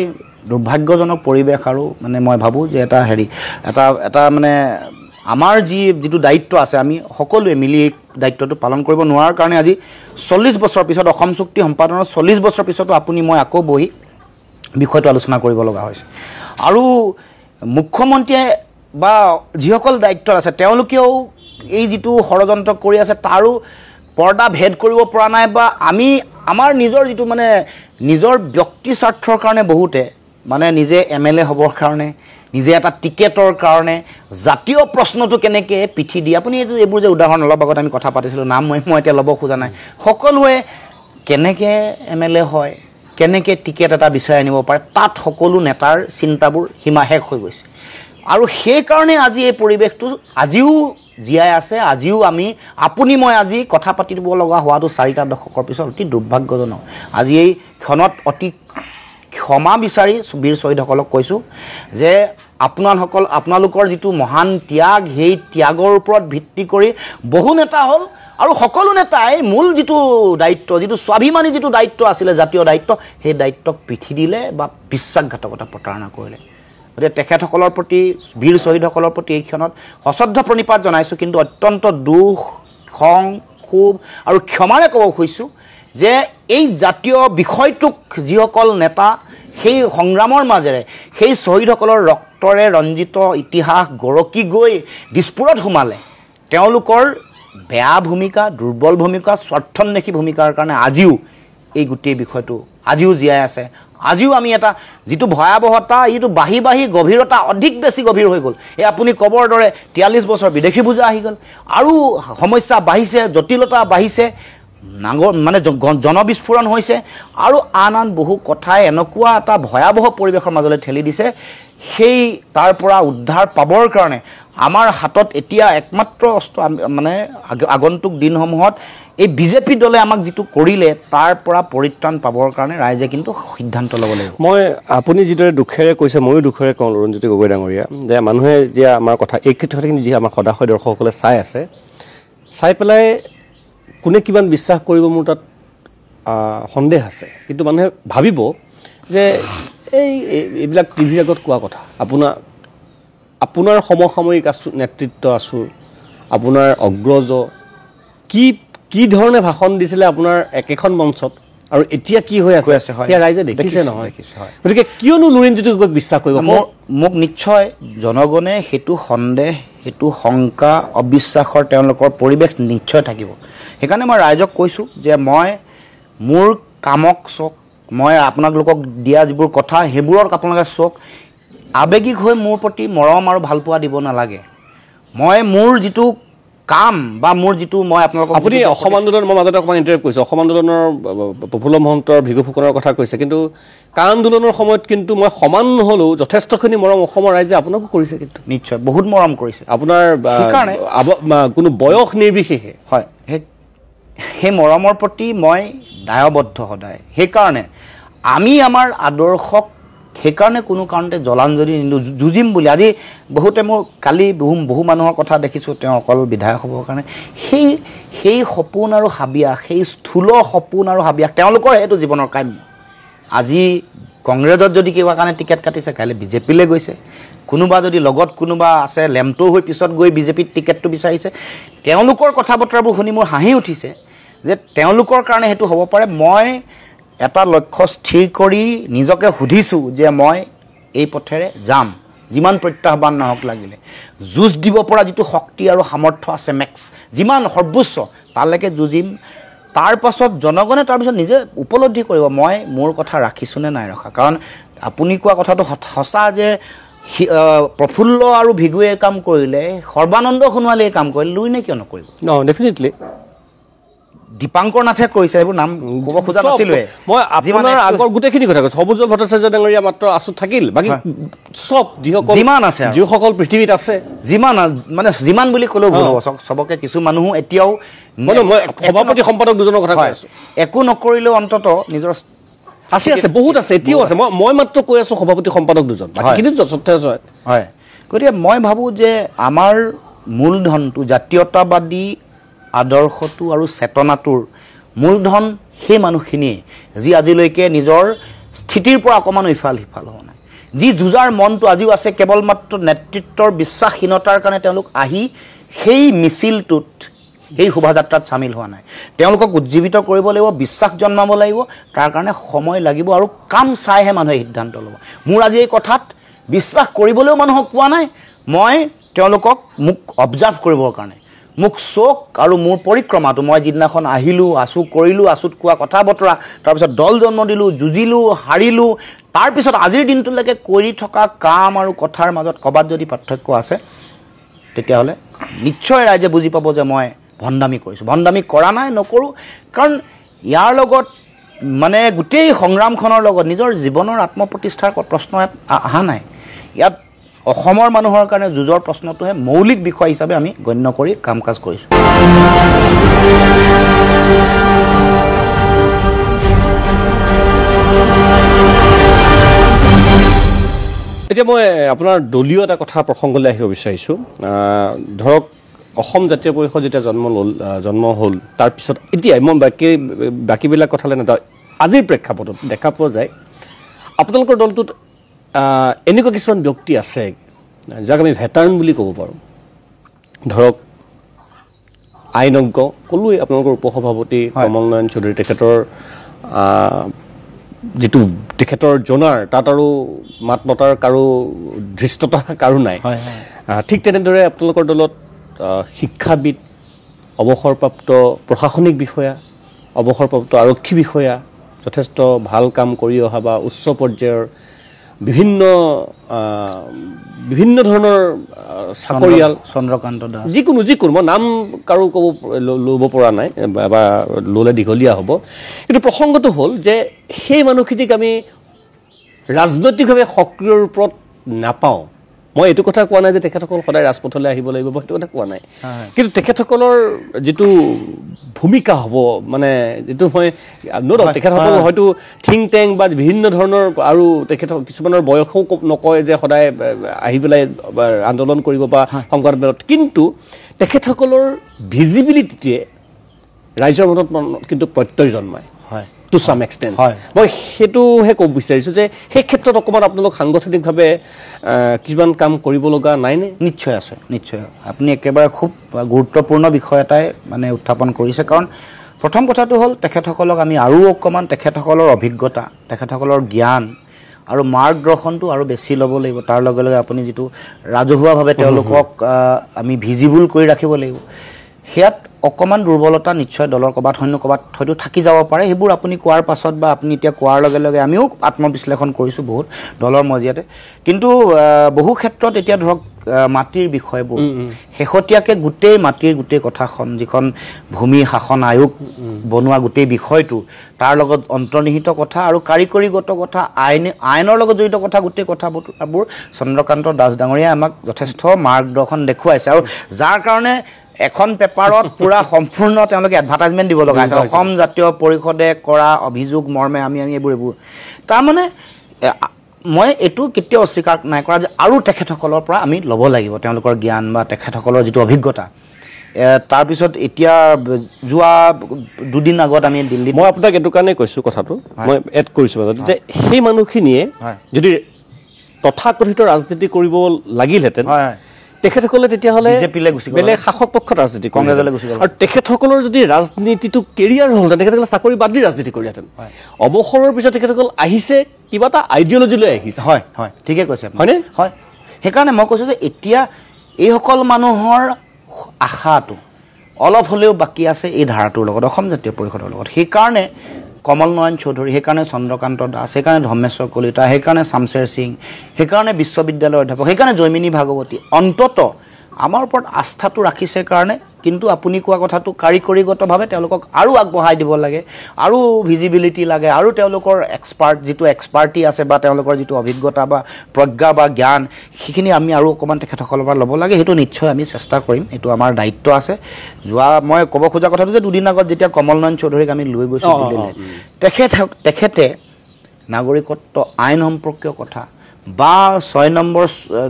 দুৰ্ভাগ্যজনক পৰিৱেশ। আৰু মানে মই ভাবোঁ যে এটা মানে আমাৰ যিটো দায়িত্ব আছে আমি সকলোৱে মিলি এই দায়িত্বটো পালন কৰিব নোৱাৰাৰ কাৰণে আজি 40 বছৰ পিছত অসম চুক্তি সম্পাদনৰ 40 বছৰ পিছতো আপুনি মই আকৌ বহি বিষয়টো আলোচনা কৰিব লগা হৈছে। আৰু মুখ্যমন্ত্ৰীয়ে বা যিসকল দায়িত্বত আছে তেওঁলোকেও এই যিটো ষড়যন্ত্ৰ কৰি আছে তাৰো পৰ্দা ভেদ কৰিব পৰা নাই, বা আমি আমাৰ নিজৰ যিটো মানে নিজৰ ব্যক্তি স্বাৰ্থৰ কাৰণে বহুতে মানে নিজে MLA হ'বৰ কাৰণে, নিজে এটা টিকেটৰ কাৰণে জাতীয় প্ৰশ্নটো কেনেকৈ পিঠি দিয়ে। আপুনি এইবোৰ যে উদাহৰণ অলপ আগত আমি কথা পাতিছিলোঁ, নাম মই এতিয়া ল'ব খোজা নাই, সকলোৱে কেনেকৈ MLA হয়, কেনেকৈ টিকেট এটা বিচাৰি আনিব পাৰে, তাত সকলো নেতাৰ চিন্তাবোৰ সীমাশেষ হৈ গৈছে। আৰু সেইকাৰণে আজি এই পৰিৱেশটো আজিও জীয়াই আছে। আজিও আপুনি মই আজি কথা পাতিব লগা হোৱাটো 4টা দশকৰ পিছত অতি দুৰ্ভাগ্যজনক। আজি এই ক্ষণত অতি ক্ষমা বিচাৰি বীৰ শ্বহীদসকলক কৈছোঁ যে আপোনালোকৰ যিটো মহান ত্যাগ, সেই ত্যাগৰ ওপৰত ভিত্তি কৰি বহু নেতা হ'ল আৰু সকলো নেতাই মূল যিটো দায়িত্ব, যিটো স্বাভিমানী যিটো দায়িত্ব আছিলে, জাতীয় দায়িত্ব, সেই দায়িত্বক পিঠি দিলে বা বিশ্বাসঘাতকতা প্ৰতাৰণা কৰিলে। গতিকে তেখেতসকলৰ প্ৰতি, বীৰ শ্বহীদসকলৰ প্ৰতি এই ক্ষণত সশ্ৰদ্ধ প্ৰণিপাত জনাইছোঁ, কিন্তু অত্যন্ত দুখ, খং, ক্ষোভ আৰু ক্ষমাৰে ক'ব খুজিছোঁ যে এই জাতীয় বিষয়টোক যিসকল নেতা সেই সংগ্ৰামৰ মাজেৰে সেই শ্বহীদসকলৰ ৰক্তৰে ৰঞ্জিত ইতিহাস গৰকি গৈ দিছপুৰত সোমালে, তেওঁলোকৰ বেয়া ভূমিকা, দুৰ্বল ভূমিকা, স্বাৰ্থন্বেষী ভূমিকাৰ কাৰণে আজিও এই গোটেই বিষয়টো আজিও জীয়াই আছে। আজিও আমি এটা যিটো ভয়াৱহতা, এইটো বাঢ়ি গভীৰতা অধিক বেছি গভীৰ হৈ গ'ল। এই আপুনি ক'বৰ দৰে 43 বছৰ বিদেশী পূজা আহি গ'ল, আৰু সমস্যা বাঢ়িছে, জটিলতা বাঢ়িছে, মানে জনবিস্ফোৰণ হৈছে, আৰু আন বহু কথাই এনেকুৱা এটা ভয়াৱহ পৰিৱেশৰ মাজলৈ ঠেলি দিছে। সেই তাৰ পৰা উদ্ধাৰ পাবৰ কাৰণে আমাৰ হাতত এতিয়া একমাত্ৰ অস্ত্ৰ মানে আগন্তুক দিনসমূহত এই বিজেপি দলে আমাক যিটো কৰিলে তাৰ পৰা পৰিত্ৰাণ পাবৰ কাৰণে ৰাইজে কিন্তু সিদ্ধান্ত ল'ব লাগিব। আপুনি যিদৰে দুখেৰে কৈছে, ময়ো দুখেৰে কওঁ অৰুণজ্যোতি গগৈ ডাঙৰীয়া, যে মানুহে যে আমাৰ কথা এই কথাখিনি যি আমাৰ সদাশয় দৰ্শকসকলে চাই আছে, চাই পেলাই কোনে কিমান বিশ্বাস কৰিব মোৰ তাত সন্দেহ আছে। কিন্তু মানুহে ভাবিব যে এইবিলাক টিভিৰ আগত কোৱা কথা, আপোনাৰ সমসাময়িক নেতৃত্ব আছোঁ, আপোনাৰ অগ্ৰজ কি ধৰণে ভাষণ দিছিলে আপোনাৰ একেখন মঞ্চত, আৰু এতিয়া কি হৈ আছে সেয়া ৰাইজে দেখিছে নহয়। গতিকে কিয়নো লুৰিণজ্যোতি গগৈক বিশ্বাস কৰিব? মোক নিশ্চয় জনগণে সেইটো সন্দেহ, সেইটো শংকা, অবিশ্বাসৰ তেওঁলোকৰ পৰিৱেশ নিশ্চয় থাকিব। সেইকাৰণে মই ৰাইজক কৈছোঁ যে মই মোৰ কামক চাওক, মই আপোনালোকক দিয়া যিবোৰ কথা সেইবোৰত আপোনালোকে চাওক, আৱেগিক হৈ মোৰ প্ৰতি মৰম আৰু ভালপোৱা দিব নালাগে। মই মোৰ যিটো কাম বা মোৰ যিটো মই আপোনালোকক, আপুনি অসম আন্দোলন, মই মাজতে অকণমান ইণ্টাৰভিউ কৰিছোঁ, অসম আন্দোলনৰ প্ৰফুল্ল মহন্তৰ, ভিগু ফুকনৰ কথা কৈছে, কিন্তু কা আন্দোলনৰ সময়ত কিন্তু মই সমান নহ'লেও যথেষ্টখিনি মৰম অসমৰ ৰাইজে আপোনাকো কৰিছে, কিন্তু নিশ্চয় বহুত মৰম কৰিছে আপোনাৰ কোনো বয়স নিৰ্বিশেষে। হয়, সেই মৰমৰ প্ৰতি মই দায়বদ্ধ সদায়। সেইকাৰণে আমি আমাৰ আদৰ্শক সেইকাৰণে কোনো কাৰণতে জলাঞ্জলি নিদিওঁ, যুঁজিম বুলি। আজি বহুতে মোৰ কালি বহু মানুহৰ কথা দেখিছোঁ, তেওঁ অকল বিধায়ক হ'বৰ কাৰণে সেই সপোন আৰু হাবিয়াস, সেই স্থূল সপোন আৰু হাবিয়াস তেওঁলোকৰ সেইটো জীৱনৰ কাম্য। আজি কংগ্ৰেছত যদি কিবা কাৰণে টিকেট কাটিছে, কাইলৈ বিজেপিলৈ গৈছে, কোনোবা যদি লগত কোনোবা আছে লেমটো হৈ পিছত গৈ বিজেপিত টিকেটটো বিচাৰিছে। তেওঁলোকৰ কথা বতৰাবোৰ শুনি মোৰ হাঁহি উঠিছে যে তেওঁলোকৰ কাৰণে সেইটো হ'ব পাৰে। মই এটা লক্ষ্য স্থিৰ কৰি নিজকে সুধিছোঁ যে মই এই পথেৰে যাম, যিমান প্ৰত্যাহ্বান নহওক লাগিলে যুঁজ দিব পৰা যিটো শক্তি আৰু সামৰ্থ্য আছে মেক্স, যিমান সৰ্বোচ্চ তালৈকে যুঁজিম। তাৰ পাছত জনগণে তাৰপিছত নিজে উপলব্ধি কৰিব মই মোৰ কথা ৰাখিছোঁ নে নাই ৰখা। কাৰণ আপুনি কোৱা কথাটো সঁচা যে প্ৰফুল্ল আৰু ভিগুৱে কাম কৰিলে, সৰ্বানন্দ সোণোৱালে কাম কৰিলে, লুৰিণে কিয় নকৰিব? ডেফিনেটলি দীপাংকৰ নাথে কৈছে এইবোৰ নাম ক'ব খোজা নাছিলোৱে মই আপোনাৰ আগৰ গোটেইখিনি কথা কৈছোঁ সবুজল ভট্টাচাৰ্য ডাঙৰীয়া মাত্ৰ আছুত থাকিল বাকী চব যিমান আছে যিসকল পৃথিৱীত আছে মানে যিমান বুলি ক'লেও ভুল হ'ব চবকে কিছু মানুহো এতিয়াও মই সভাপতি সম্পাদক দুজনৰ কথা কৈ আছোঁ একো নকৰিলেও অন্তত নিজৰ আছে বহুত আছে এতিয়াও আছে মই মাত্ৰ কৈ আছোঁ সভাপতি সম্পাদক দুজন বাকীখিনি যথেষ্ট হয় গতিকে মই ভাবোঁ যে আমাৰ মূলধনটো জাতীয়তাবাদী আদৰ্শটো আৰু চেতনাটোৰ মূলধন সেই মানুহখিনিয়ে যি আজিলৈকে নিজৰ স্থিতিৰ পৰা অকণমান ইফাল সিফাল হোৱা নাই যি যুঁজাৰ মনটো আজিও আছে কেৱল মাত্ৰ নেতৃত্বৰ বিশ্বাসহীনতাৰ কাৰণে তেওঁলোক আহি সেই মিছিলটোত সেই শোভাযাত্ৰাত চামিল হোৱা নাই তেওঁলোকক উজ্জীৱিত কৰিব লাগিব বিশ্বাস জন্মাব লাগিব তাৰ কাৰণে সময় লাগিব আৰু কাম চাইহে মানুহে সিদ্ধান্ত ল'ব মোৰ আজি এই কথাত বিশ্বাস কৰিবলৈও মানুহক কোৱা নাই মই তেওঁলোকক মোক অবজাৰ্ভ কৰিবৰ কাৰণে মোক চোক আৰু মোৰ পৰিক্ৰমাটো মই যিদিনাখন আহিলোঁ আছু কৰিলোঁ আছুত কোৱা কথা বতৰা তাৰপিছত দল জন্ম দিলোঁ যুঁজিলোঁ হাৰিলোঁ তাৰপিছত আজিৰ দিনটোলৈকে কৰি থকা কাম আৰু কথাৰ মাজত ক'ৰবাত যদি পাৰ্থক্য আছে তেতিয়াহ'লে নিশ্চয় ৰাইজে বুজি পাব যে মই ভণ্ডামি কৰিছোঁ ভণ্ডামি কৰা নাই নকৰোঁ কাৰণ ইয়াৰ লগত মানে গোটেই সংগ্ৰামখনৰ লগত নিজৰ জীৱনৰ আত্মপ্ৰতিষ্ঠাৰ প্ৰশ্ন অহা নাই ইয়াত অসমৰ মানুহৰ কাৰণে যুঁজৰ প্ৰশ্নটোহে মৌলিক বিষয় হিচাপে আমি গণ্য কৰি কাম কাজ কৰিছোঁ এতিয়া মই আপোনাৰ দলীয় এটা কথা প্ৰসংগলৈ আহিব বিচাৰিছোঁ ধৰক অসম জাতীয় পৰিষদ যেতিয়া জন্ম হ'ল তাৰপিছত এতিয়া মই বাকীবিলাক কথালৈ নাযাওঁ আজিৰ প্ৰেক্ষাপটত দেখা পোৱা যায় আপোনালোকৰ দলটোত এনেকুৱা কিছুমান ব্যক্তি আছে যাক আমি ভেটাৰ্ণ বুলি ক'ব পাৰোঁ ধৰক আইনজ্ঞ ক'লোৱেই আপোনালোকৰ উপসভাপতি কমল নয়ন চৌধুৰী তেখেতৰ জনাৰ তাত আৰু মাত মতাৰ কাৰো ধৃষ্টতা কাৰো নাই ঠিক তেনেদৰে আপোনালোকৰ দলত শিক্ষাবিদ অৱসৰপ্ৰাপ্ত প্ৰশাসনিক বিষয়া অৱসৰপ্ৰাপ্ত আৰক্ষী বিষয়া যথেষ্ট ভাল কাম কৰি অহা বা উচ্চ পৰ্যায়ৰ বিভিন্ন ধৰণৰ চাকৰিয়াল চন্দ্ৰকান্ত দাস যিকোনো মই নাম কাৰো ক'ব ল'ব পৰা নাই বা ল'লে দীঘলীয়া হ'ব কিন্তু প্ৰসংগটো হ'ল যে সেই মানুহখিনিক আমি ৰাজনৈতিকভাৱে সক্ৰিয় ৰূপত নাপাওঁ মই এইটো কথা কোৱা নাই যে তেখেতসকল সদায় ৰাজপথলৈ আহিব লাগিব সেইটো কথা কোৱা নাই কিন্তু তেখেতসকলৰ যিটো ভূমিকা হ'ব মানে যিটো মই তেখেতসকল হয়তো থিংক টেংক বা বিভিন্ন ধৰণৰ আৰু তেখেতক কিছুমানৰ বয়সও নকয় যে সদায় আহি পেলাই আন্দোলন কৰিব বা সংবাদমেলত কিন্তু তেখেতসকলৰ ভিজিবিলিটিয়ে ৰাইজৰ মনত কিন্তু প্ৰত্যয় জন্মায় টু সাম এক্সটেন্ট মই সেইটোহে ক'ব বিচাৰিছোঁ যে সেই ক্ষেত্ৰত অকণমান আপোনালোক সাংগঠনিকভাৱে কিছুমান কাম কৰিব লগা নাইনে নিশ্চয় আছে নিশ্চয় আপুনি একেবাৰে খুব গুৰুত্বপূৰ্ণ বিষয় এটাই মানে উত্থাপন কৰিছে কাৰণ প্ৰথম কথাটো হ'ল তেখেতসকলক আমি আৰু অকণমান তেখেতসকলৰ অভিজ্ঞতা তেখেতসকলৰ জ্ঞান আৰু মাৰ্গদৰ্শনটো আৰু বেছি ল'ব লাগিব তাৰ লগে লগে আপুনি যিটো ৰাজহুৱাভাৱে তেওঁলোকক আমি ভিজিবল কৰি ৰাখিব লাগিব সেয়াত অকণমান দুৰ্বলতা নিশ্চয় দলৰ ক'ৰবাত হয়তো থাকি যাব পাৰে সেইবোৰ আপুনি কোৱাৰ পাছত বা আপুনি এতিয়া কোৱাৰ লগে লগে আমিও আত্মবিশ্লেষণ কৰিছোঁ বহুত দলৰ মজিয়াতে কিন্তু বহু ক্ষেত্ৰত এতিয়া ধৰক মাটিৰ বিষয়বোৰ শেহতীয়াকৈ গোটেই কথাখন যিখন ভূমি শাসন আয়োগ বনোৱা গোটেই বিষয়টো তাৰ লগত অন্তৰ্নিহিত কথা আৰু কাৰিকৰীগত কথা আইনৰ লগত জড়িত কথা গোটেই কথাবোৰ চন্দ্ৰকান্ত দাস ডাঙৰীয়াই আমাক যথেষ্ট মাৰ্গদৰ্শন দেখুৱাইছে আৰু যাৰ কাৰণে এখন পেপাৰত পুৰা সম্পূৰ্ণ তেওঁলোকে এডভাৰটাইজমেণ্ট দিব লগা হৈছে অসম জাতীয় পৰিষদে কৰা অভিযোগ মৰ্মে আমি এইবোৰ তাৰমানে মই এইটো কেতিয়াও অস্বীকাৰ নাই কৰা যে আৰু তেখেতসকলৰ পৰা আমি ল'ব লাগিব তেওঁলোকৰ জ্ঞান বা তেখেতসকলৰ যিটো অভিজ্ঞতা তাৰপিছত এতিয়া যোৱা দুদিন আগত আমি দিল্লীত মই আপোনাক এইটো কাৰণে কৈছোঁ কথাটো মই এড কৰিছোঁ যে সেই মানুহখিনিয়ে যদি তথাকথিত ৰাজনীতি কৰিব লাগিলহেঁতেন তেখেতসকলে তেতিয়াহ'লে বেলেগ শাসক পক্ষত ৰাজনীতি কংগ্ৰেছলৈ গুচি গ'ল আৰু তেখেতসকলৰ যদি ৰাজনীতিটো কেৰিয়াৰ হ'লহেঁতেন তেখেতসকলে চাকৰি বাদ দি ৰাজনীতি কৰিলেহেঁতেন অৱসৰৰ পিছত তেখেতসকল আহিছে কিবা এটা আইডিঅলজি লৈ আহিছে হয় ঠিকে কৈছে হয়নে হয় সেইকাৰণে মই কৈছোঁ যে এতিয়া এইসকল মানুহৰ আশাটো অলপ হ'লেও বাকী আছে এই ধাৰাটোৰ লগত অসম জাতীয় পৰিষদৰ লগত সেইকাৰণে কমল নয়ন চৌধুৰী সেইকাৰণে চন্দ্ৰকান্ত দাস সেইকাৰণে ধৰ্মেশ্বৰ কলিতা সেইকাৰণে শামছেৰ সিং সেইকাৰণে বিশ্ববিদ্যালয়ৰ অধ্যাপক সেইকাৰণে জৈমিনী ভাগৱতী অন্তত আমাৰ ওপৰত আস্থাটো ৰাখিছে কাৰণে কিন্তু আপুনি কোৱা কথাটো কাৰিকৰীগতভাৱে তেওঁলোকক আৰু আগবঢ়াই দিব লাগে আৰু ভিজিবিলিটি লাগে আৰু তেওঁলোকৰ যিটো এক্সপাৰ্টি আছে বা তেওঁলোকৰ যিটো অভিজ্ঞতা বা প্ৰজ্ঞা বা জ্ঞান সেইখিনি আমি আৰু অকণমান তেখেতসকলৰ পৰা ল'ব লাগে সেইটো নিশ্চয় আমি চেষ্টা কৰিম এইটো আমাৰ দায়িত্ব আছে মই ক'ব খোজা কথাটো যে দুদিন আগত যেতিয়া কমল নয়ন চৌধুৰীক আমি লৈ গৈছোঁ দিল্লীলৈ তেখেতে নাগৰিকত্ব আইন সম্পৰ্কীয় কথা বা 6 নম্বৰ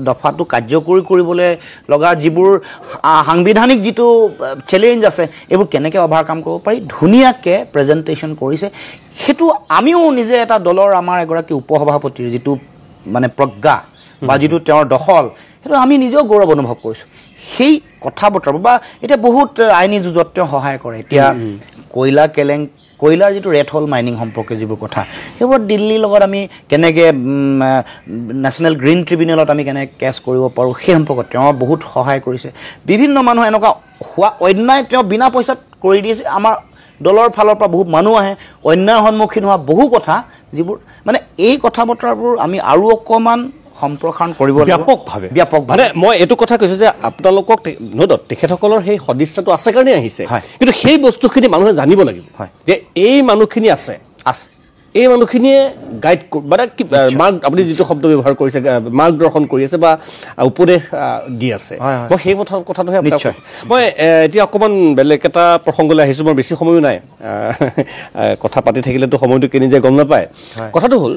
দফাটো কাৰ্যকৰী কৰিবলৈ লগা যিবোৰ সাংবিধানিক যিটো চেলেঞ্জ আছে এইবোৰ কেনেকৈ অভাৰকাম কৰিব পাৰি ধুনীয়াকৈ প্ৰেজেণ্টেশ্যন কৰিছে সেইটো আমিও নিজে এটা দলৰ আমাৰ এগৰাকী উপসভাপতিৰ যিটো মানে প্ৰজ্ঞা বা যিটো তেওঁৰ দখল সেইটো আমি নিজেও গৌৰৱ অনুভৱ কৰিছোঁ সেই কথা বতৰা বা এতিয়া বহুত আইনী যুঁজত তেওঁ সহায় কৰে এতিয়া কয়লাৰ যিটো ৰেড হল মাইনিং সম্পৰ্কে যিবোৰ কথা সেইবোৰ দিল্লীৰ লগত আমি কেনেকৈ নেশ্যনেল গ্ৰীণ ট্ৰিবিউনেলত আমি কেনেকৈ কেছ কৰিব পাৰোঁ সেই সম্পৰ্কত তেওঁ বহুত সহায় কৰিছে বিভিন্ন মানুহ এনেকুৱা হোৱা অন্যায় তেওঁ বিনা পইচাত কৰি দিছে আমাৰ দলৰ ফালৰ পৰা বহুত মানুহ আহে অন্যায়ৰ সন্মুখীন হোৱা বহু কথা যিবোৰ মানে এই কথা বতৰাবোৰ আমি আৰু অকণমান সম্প্ৰসাৰণ কৰিব ব্যাপকভাৱে মই এইটো কথা কৈছোঁ যে আপোনালোকক তেখেতসকলৰ সেই সদিচ্ছাটো আছে কাৰণে আহিছে কিন্তু সেই বস্তুখিনি মানুহে জানিব লাগিব যে এই মানুহখিনি আছে এই মানুহখিনিয়ে গাইড মানে আপুনি যিটো শব্দ ব্যৱহাৰ কৰিছে মাৰ্গদৰ্শন কৰি আছে বা উপদেশ দি আছে মই সেই কথাটোহে মই এতিয়া অকণমান বেলেগ এটা প্ৰসংগলৈ আহিছোঁ মই বেছি সময়ো নাই কথা পাতি থাকিলেতো সময়টো কেনি যায় গম নাপায় কথাটো হ'ল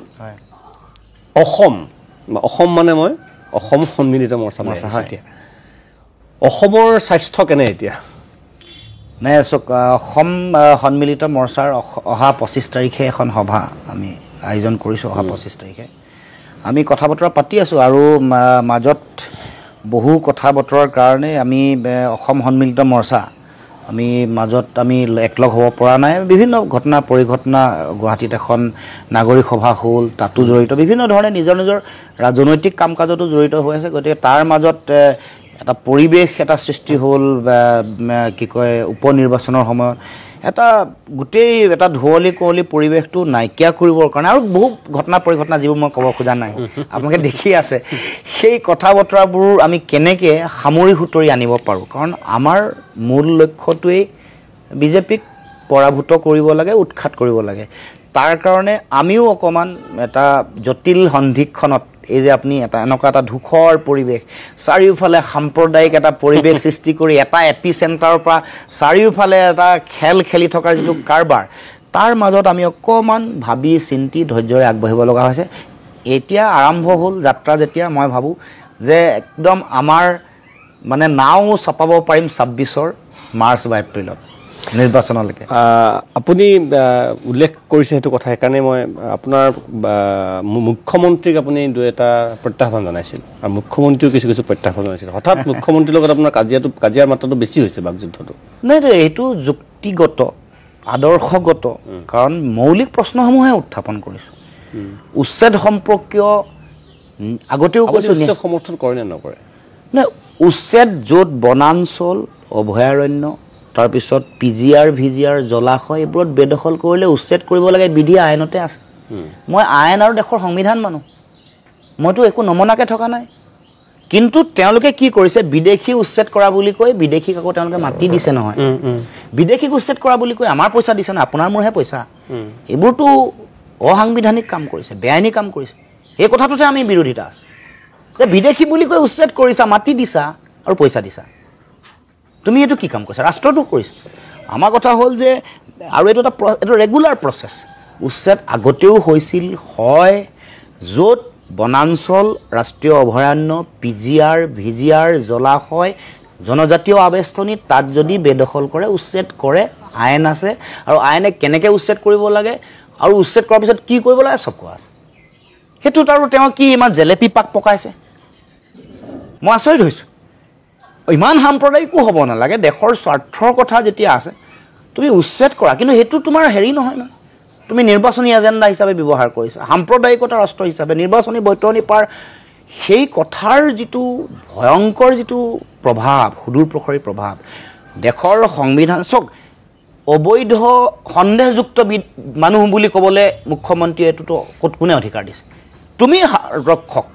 অসম মানে মই অসম সন্মিলিত মৰ্চা এতিয়া অসমৰ স্বাস্থ্য কেনে এতিয়া নাই চাওক অসম সন্মিলিত মৰ্চাৰ অহা 25 তাৰিখে এখন সভা আমি আয়োজন কৰিছোঁ অহা 25 তাৰিখে আমি কথা বতৰা পাতি আছোঁ আৰু মাজত বহু কথা বতৰাৰ কাৰণে আমি অসম সন্মিলিত মৰ্চা আমি মাজত আমি একলগ হ'ব পৰা নাই বিভিন্ন ঘটনা পৰিঘটনা গুৱাহাটীত এখন নাগৰিক সভা হ'ল তাতো জড়িত বিভিন্ন ধৰণে নিজৰ ৰাজনৈতিক কাম কাজতো জড়িত হৈ আছে গতিকে তাৰ মাজত এটা পৰিৱেশ এটা সৃষ্টি হ'ল কি কয় উপনিৰ্বাচনৰ সময়ত এটা গোটেই এটা ধুৱলি কুঁৱলী পৰিৱেশটো নাইকিয়া কৰিবৰ কাৰণে আৰু বহু ঘটনা পৰিঘটনা যিবোৰ মই ক'ব খোজা নাই আপোনালোকে দেখি আছে সেই কথা বতৰাবোৰ আমি কেনেকৈ সামৰি সুতৰি আনিব পাৰোঁ কাৰণ আমাৰ মূল লক্ষ্যটোৱেই বিজেপিক পৰাভূত কৰিব লাগে উৎখাত কৰিব লাগে তাৰ কাৰণে আমিও অকণমান এটা জটিল সন্ধিক্ষণত এই যে আপুনি এনেকুৱা এটা ধূসৰ পৰিৱেশ চাৰিওফালে সাম্প্ৰদায়িক এটা পৰিৱেশ সৃষ্টি কৰি এটা এপি চেণ্টাৰৰ পৰা চাৰিওফালে এটা খেলি থকাৰ যিটো কাৰবাৰ তাৰ মাজত আমি অকণমান ভাবি চিন্তি ধৈৰ্যৰে আগবাঢ়িব লগা হৈছে এতিয়া আৰম্ভ হ'ল যাত্ৰা যেতিয়া মই ভাবোঁ যে একদম আমাৰ মানে নাও চপাব পাৰিম 26 মাৰ্চ বা এপ্ৰিলত নিৰ্বাচনলৈকে আপুনি উল্লেখ কৰিছে সেইটো কথা সেইকাৰণে মই আপোনাৰ মুখ্যমন্ত্ৰীক আপুনি দুই এটা প্ৰত্যাহ্বান জনাইছিল আৰু মুখ্যমন্ত্ৰীও কিছু প্ৰত্যাহ্বান জনাইছিল হঠাৎ মুখ্যমন্ত্ৰীৰ লগত আপোনাৰ কাজিয়াৰ মাত্ৰাটো বেছি হৈছে বাকযুদ্ধটো নাই এইটো যুক্তিগত আদৰ্শগত কাৰণ মৌলিক প্ৰশ্নসমূহে উত্থাপন কৰিছোঁ উচ্ছেদ সম্পৰ্কীয় আগতেও কৈছোঁ উচ্ছেদ সমৰ্থন কৰে নে নকৰে নাই উচ্ছেদ য'ত বনাঞ্চল অভয়াৰণ্য তাৰপিছত PGR VGR জলাশয় এইবোৰত বেদখল কৰিলে উচ্ছেদ কৰিব লাগে বিধি আইনতে আছে মই আইন আৰু দেশৰ সংবিধান মানো মইতো একো নমনাকৈ থকা নাই কিন্তু তেওঁলোকে কি কৰিছে বিদেশী উচ্ছেদ কৰা বুলি কৈ বিদেশীক আকৌ তেওঁলোকে মাতি দিছে নহয় বিদেশীক উচ্ছেদ কৰা বুলি কৈ আমাৰ পইচা দিছে না আপোনাৰ মোৰহে পইচা এইবোৰতো অসাংবিধানিক কাম কৰিছে বেআইনী কাম কৰিছে এই কথাটোতে আমি বিৰোধিতা আছে যে বিদেশী বুলি কৈ উচ্ছেদ কৰিছা মাতি দিছা আৰু পইচা দিছা তুমি এইটো কি কাম কৰিছা ৰাষ্ট্ৰটো কৰিছে আমাৰ কথা হ'ল যে আৰু এইটো এটা ৰেগুলাৰ প্ৰচেছ উচ্ছেদ আগতেও হৈছিল হয় য'ত বনাঞ্চল ৰাষ্ট্ৰীয় অভয়াৰণ্য PGR VGR জলাশয় জনজাতীয় আৱেষ্টনী তাত যদি বেদখল কৰে উচ্ছেদ কৰে আইন আছে আৰু আইনে কেনেকৈ উচ্ছেদ কৰিব লাগে আৰু উচ্ছেদ কৰাৰ পিছত কি কৰিব লাগে চব কোৱা আছে সেইটোত আৰু তেওঁ কি ইমান জেলেপি পাক পকাইছে মই আচৰিত হৈছোঁ ইমান সাম্প্ৰদায়িকো হ'ব নালাগে দেশৰ স্বাৰ্থৰ কথা যেতিয়া আছে তুমি উচ্ছেদ কৰা কিন্তু সেইটো তোমাৰ হেৰি নহয় ন তুমি নিৰ্বাচনী এজেণ্ডা হিচাপে ব্যৱহাৰ কৰিছা সাম্প্ৰদায়িকতা ৰাষ্ট্ৰ হিচাপে নিৰ্বাচনী বৈতৰণি পাৰ সেই কথাৰ যিটো ভয়ংকৰ যিটো প্ৰভাৱ সুদূৰ প্ৰসাৰী প্ৰভাৱ দেশৰ সংবিধান চাওক অবৈধ সন্দেহযুক্ত মানুহ বুলি ক'বলৈ মুখ্যমন্ত্ৰীয়ে এইটোতো কোনে অধিকাৰ দিছে তুমি ৰক্ষক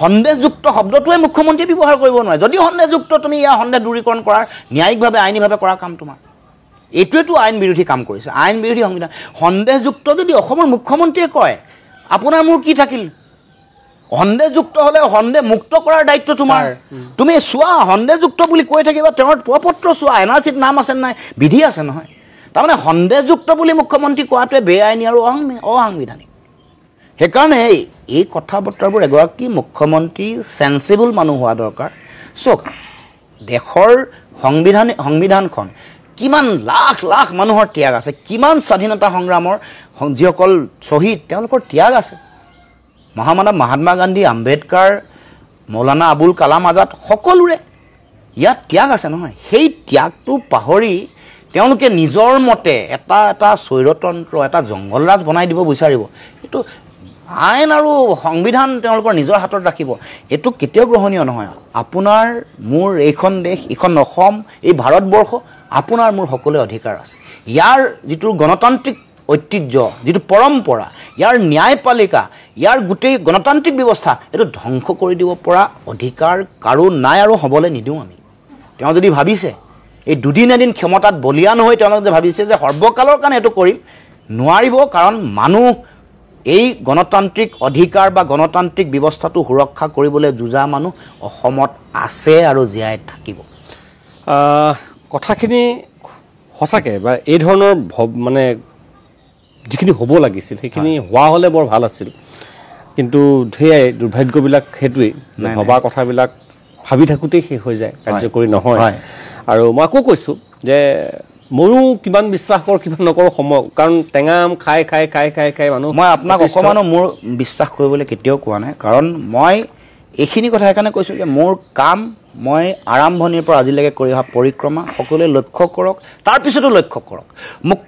সন্দেহযুক্ত শব্দটোৱে মুখ্যমন্ত্ৰীয়ে ব্যৱহাৰ কৰিব নোৱাৰে যদি সন্দেহযুক্ত তুমি ইয়াৰ সন্দেহ দূৰীকৰণ কৰাৰ ন্যায়িকভাৱে আইনীভাৱে কৰা কাম তোমাৰ এইটোৱেতো আইন বিৰোধী কাম কৰিছে আইন বিৰোধী সংবিধান সন্দেহযুক্ত যদি অসমৰ মুখ্যমন্ত্ৰীয়ে কয় আপোনাৰ মোৰ কি থাকিল সন্দেহযুক্ত হ'লে সন্দেহ মুক্ত কৰাৰ দায়িত্ব তোমাৰ তুমি চোৱা সন্দেহযুক্ত বুলি কৈ থাকিবা তেওঁৰ পত্ৰ চোৱা এনআৰচিত নাম আছে নাই বিধি আছে নহয় তাৰমানে সন্দেহযুক্ত বুলি মুখ্যমন্ত্ৰী কোৱাটোৱে বেআইনী আৰু অসাংবিধানিক সেইকাৰণে এই কথা বতৰাবোৰ এগৰাকী মুখ্যমন্ত্ৰী চেন্সিবল মানুহ হোৱা দৰকাৰ চক দেশৰ সংবিধানখন কিমান লাখ লাখ মানুহৰ ত্যাগ আছে কিমান স্বাধীনতা সংগ্ৰামৰ যিসকল শ্বহীদ তেওঁলোকৰ ত্যাগ আছে মহামানৱ মহাত্মা গান্ধী আম্বেদকাৰ মৌলানা আবুল কালাম আজাদ সকলোৰে ইয়াত ত্যাগ আছে নহয় সেই ত্যাগটো পাহৰি তেওঁলোকে নিজৰ মতে এটা এটা স্বৈৰতন্ত্ৰ এটা জংগলৰাজ বনাই দিব বিচাৰিব এইটো আইন আৰু সংবিধান তেওঁলোকৰ নিজৰ হাতত ৰাখিব এইটো কেতিয়াও গ্ৰহণীয় নহয় আপোনাৰ মোৰ এইখন দেশ এইখন অসম এই ভাৰতবৰ্ষ আপোনাৰ মোৰ সকলোৰে অধিকাৰ আছে ইয়াৰ যিটো গণতান্ত্ৰিক ঐতিহ্য যিটো পৰম্পৰা ইয়াৰ ন্যায়পালিকা ইয়াৰ গোটেই গণতান্ত্ৰিক ব্যৱস্থা এইটো ধ্বংস কৰি দিব পৰা অধিকাৰ কাৰো নাই আৰু হ'বলৈ নিদিওঁ আমি তেওঁ যদি ভাবিছে এই দুদিন এদিন ক্ষমতাত বলিয়ান হৈ তেওঁলোকে যে ভাবিছে যে সৰ্বকালৰ কাৰণে এইটো কৰিম নোৱাৰিব কাৰণ মানুহ এই গণতান্ত্ৰিক অধিকাৰ বা গণতান্ত্ৰিক ব্যৱস্থাটো সুৰক্ষা কৰিবলৈ যুঁজা মানুহ অসমত আছে আৰু জীয়াই থাকিব কথাখিনি সঁচাকৈ বা এই ধৰণৰ মানে যিখিনি হ'ব লাগিছিল সেইখিনি হোৱা হ'লে বৰ ভাল আছিল কিন্তু সেয়াই দুৰ্ভাগ্যবিলাক সেইটোৱেই ভবা কথাবিলাক ভাবি থাকোঁতেই শেষ হৈ যায় কাৰ্যকৰী নহয় আৰু মই আকৌ কৈছোঁ যে ময়ো কিমান বিশ্বাস কৰোঁ কিমান নকৰোঁ সময় কাৰণ টেঙাম খাই খাই খাই খাই খাই মানুহ মই আপোনাক অকণমানো মোৰ বিশ্বাস কৰিবলৈ কেতিয়াও কোৱা নাই কাৰণ মই এইখিনি কথা সেইকাৰণে কৈছোঁ যে মোৰ কাম মই আৰম্ভণিৰ পৰা আজিলৈকে কৰি অহা পৰিক্ৰমা সকলোৱে লক্ষ্য কৰক তাৰপিছতো লক্ষ্য কৰক মোক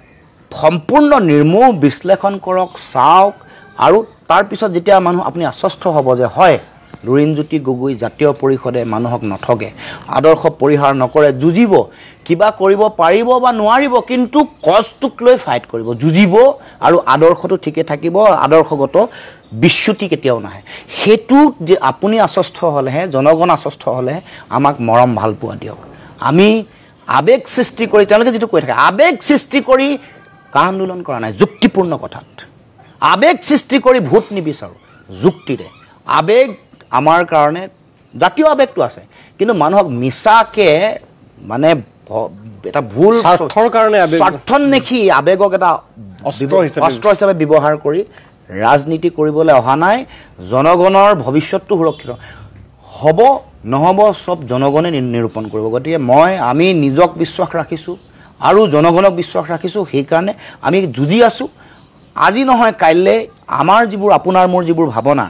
সম্পূৰ্ণ নিৰ্মূল বিশ্লেষণ কৰক চাওক আৰু তাৰপিছত যেতিয়া মানুহ আপুনি আশ্বস্ত হ'ব যে হয় লুৰিণজ্যোতি গগৈ জাতীয় পৰিষদে মানুহক নঠগে আদৰ্শ পৰিহাৰ নকৰে যুঁজিব কিবা কৰিব পাৰিব বা নোৱাৰিব কিন্তু কজটোক লৈ ফাইট কৰিব যুঁজিব আৰু আদৰ্শটো ঠিকে থাকিব আদৰ্শগত বিচ্যুতি কেতিয়াও নাহে সেইটো যে আপুনি আশ্বস্ত হ'লেহে জনগণ আশ্বস্ত হ'লেহে আমাক মৰম ভাল পোৱা দিয়ক আমি আবেগ সৃষ্টি কৰি তেওঁলোকে যিটো কৈ থাকে আবেগ সৃষ্টি কৰি কা আন্দোলন কৰা নাই যুক্তিপূৰ্ণ কথাত আবেগ সৃষ্টি কৰি ভোট নিবিচাৰোঁ যুক্তিৰে আবেগ আমাৰ কাৰণে জাতীয় আবেগটো আছে কিন্তু মানুহক মিছাকে মানে এটা ভুল স্বাৰ্থৰ কাৰণে স্বাৰ্থ নেকি আবেগক এটা অস্ত্ৰ হিচাপে ব্যৱহাৰ কৰি ৰাজনীতি কৰিবলৈ অহা নাই জনগণৰ ভৱিষ্যতটো সুৰক্ষিত হ'ব নহ'ব চব জনগণে নিৰূপণ কৰিব গতিকে আমি নিজক বিশ্বাস ৰাখিছোঁ আৰু জনগণক বিশ্বাস ৰাখিছোঁ সেইকাৰণে আমি যুঁজি আছোঁ আজি নহয় কাইলৈ আমাৰ যিবোৰ আপোনাৰ মোৰ যিবোৰ ভাৱনা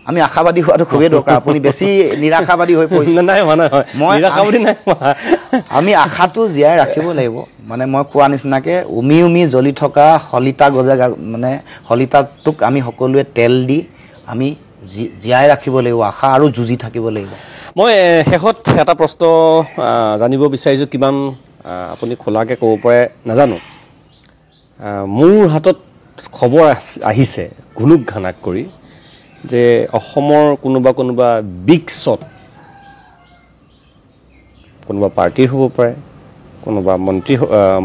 আমি আশাবাদী হোৱাটো খুবেই দৰকাৰ আপুনি বেছি নিৰাশাবাদী হৈ পৰিছে আমি আশাটো জীয়াই ৰাখিব লাগিব মানে মই কোৱা নিচিনাকৈ উমি উমি জ্বলি থকা শলিতা গজে মানে শলিতাটোক আমি সকলোৱে তেল দি আমি জীয়াই ৰাখিব লাগিব আশা আৰু যুঁজি থাকিব লাগিব মই শেষত এটা প্ৰশ্ন জানিব বিচাৰিছোঁ কিমান আপুনি খোলাকৈ ক'ব পাৰে নাজানো মোৰ হাতত খবৰ আহিছে ঘুনুক ঘানাক কৰি যে অসমৰ কোনোবা বিগ শ্বট কোনোবা পাৰ্টি হ'ব পাৰে কোনোবা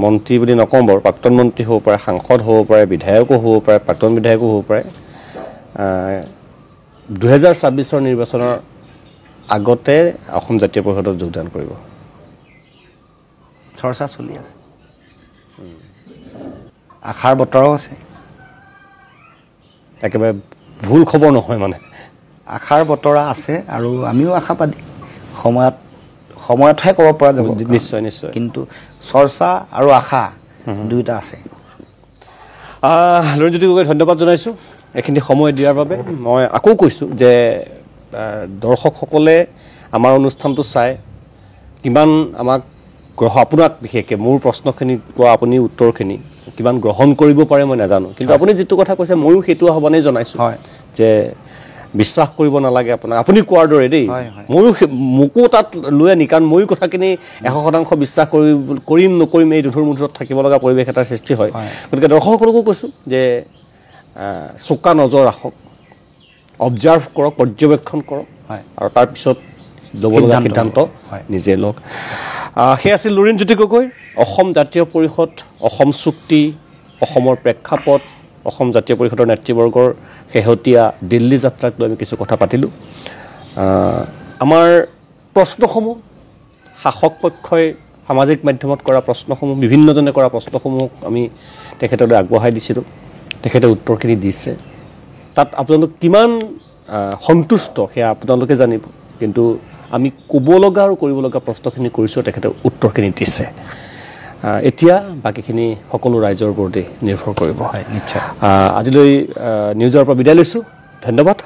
মন্ত্ৰী বুলি নকওঁ বাৰু প্ৰাক্তন মন্ত্ৰী হ'ব পাৰে সাংসদ হ'ব পাৰে বিধায়কো হ'ব পাৰে প্ৰাক্তন বিধায়কো হ'ব পাৰে 2026 নিৰ্বাচনৰ আগতে অসম জাতীয় পৰিষদত যোগদান কৰিব চৰ্চা চলি আছে আশাৰ বতৰো আছে একেবাৰে ভুল খবৰ নহয় মানে আশাৰ বতৰা আছে আৰু আমিও আশাবাদী সময়তহে ক'ব পৰা যাব নিশ্চয় নিশ্চয় কিন্তু চৰ্চা আৰু আশা দুয়োটা আছে লুৰিণজ্যোতি গগৈ ধন্যবাদ জনাইছোঁ এইখিনি সময় দিয়াৰ বাবে মই আকৌ কৈছোঁ যে দৰ্শকসকলে আমাৰ অনুষ্ঠানটো চাই কিমান আমাক আপোনাক বিশেষকৈ মোৰ প্ৰশ্নখিনি কোৱা আপুনি উত্তৰখিনি কিমান গ্ৰহণ কৰিব পাৰে মই নাজানো কিন্তু আপুনি যিটো কথা কৈছে ময়ো সেইটো আহ্বানেই জনাইছোঁ যে বিশ্বাস কৰিব নালাগে আপোনাক আপুনি কোৱাৰ দৰে দেই ময়ো মোকো তাত লৈ আনি কাৰণ ময়ো কথাখিনি 100% বিশ্বাস কৰিম নকৰিম এই দুধুৰ মুধুৰত থাকিব লগা পৰিৱেশ এটাৰ সৃষ্টি হয় গতিকে দৰ্শকসকলকো কৈছোঁ যে চোকা নজৰ ৰাখক অবজাৰ্ভ কৰক, পৰ্যবেক্ষণ কৰক, আৰু তাৰপিছত ল'ব লগা সিদ্ধান্ত নিজে লওক। সেই আছিল লুৰিণজ্যোতি গগৈ, অসম জাতীয় পৰিষদ, অসম চুক্তি, অসমৰ প্ৰেক্ষাপট, অসম জাতীয় পৰিষদৰ নেতৃবৰ্গৰ শেহতীয়া দিল্লী যাত্ৰাক লৈ আমি কিছু কথা পাতিলোঁ। আমাৰ প্ৰশ্নসমূহ শাসক পক্ষই সামাজিক মাধ্যমত কৰা প্ৰশ্নসমূহ, বিভিন্নজনে কৰা প্ৰশ্নসমূহ আমি তেখেতলৈ আগবঢ়াই দিছিলোঁ। তেখেতে উত্তৰখিনি দিছে। তাত আপোনালোক কিমান সন্তুষ্ট সেয়া আপোনালোকে জানিব, কিন্তু আমি ক'ব লগা আৰু কৰিব লগা প্ৰশ্নখিনি কৰিছোঁ, তেখেতে উত্তৰখিনি দিছে। এতিয়া বাকীখিনি সকলো ৰাইজৰ ওপৰতে নিৰ্ভৰ কৰিব। নিশ্চয়। আজিলৈ নিউজৰ পৰা বিদায় লৈছোঁ। ধন্যবাদ।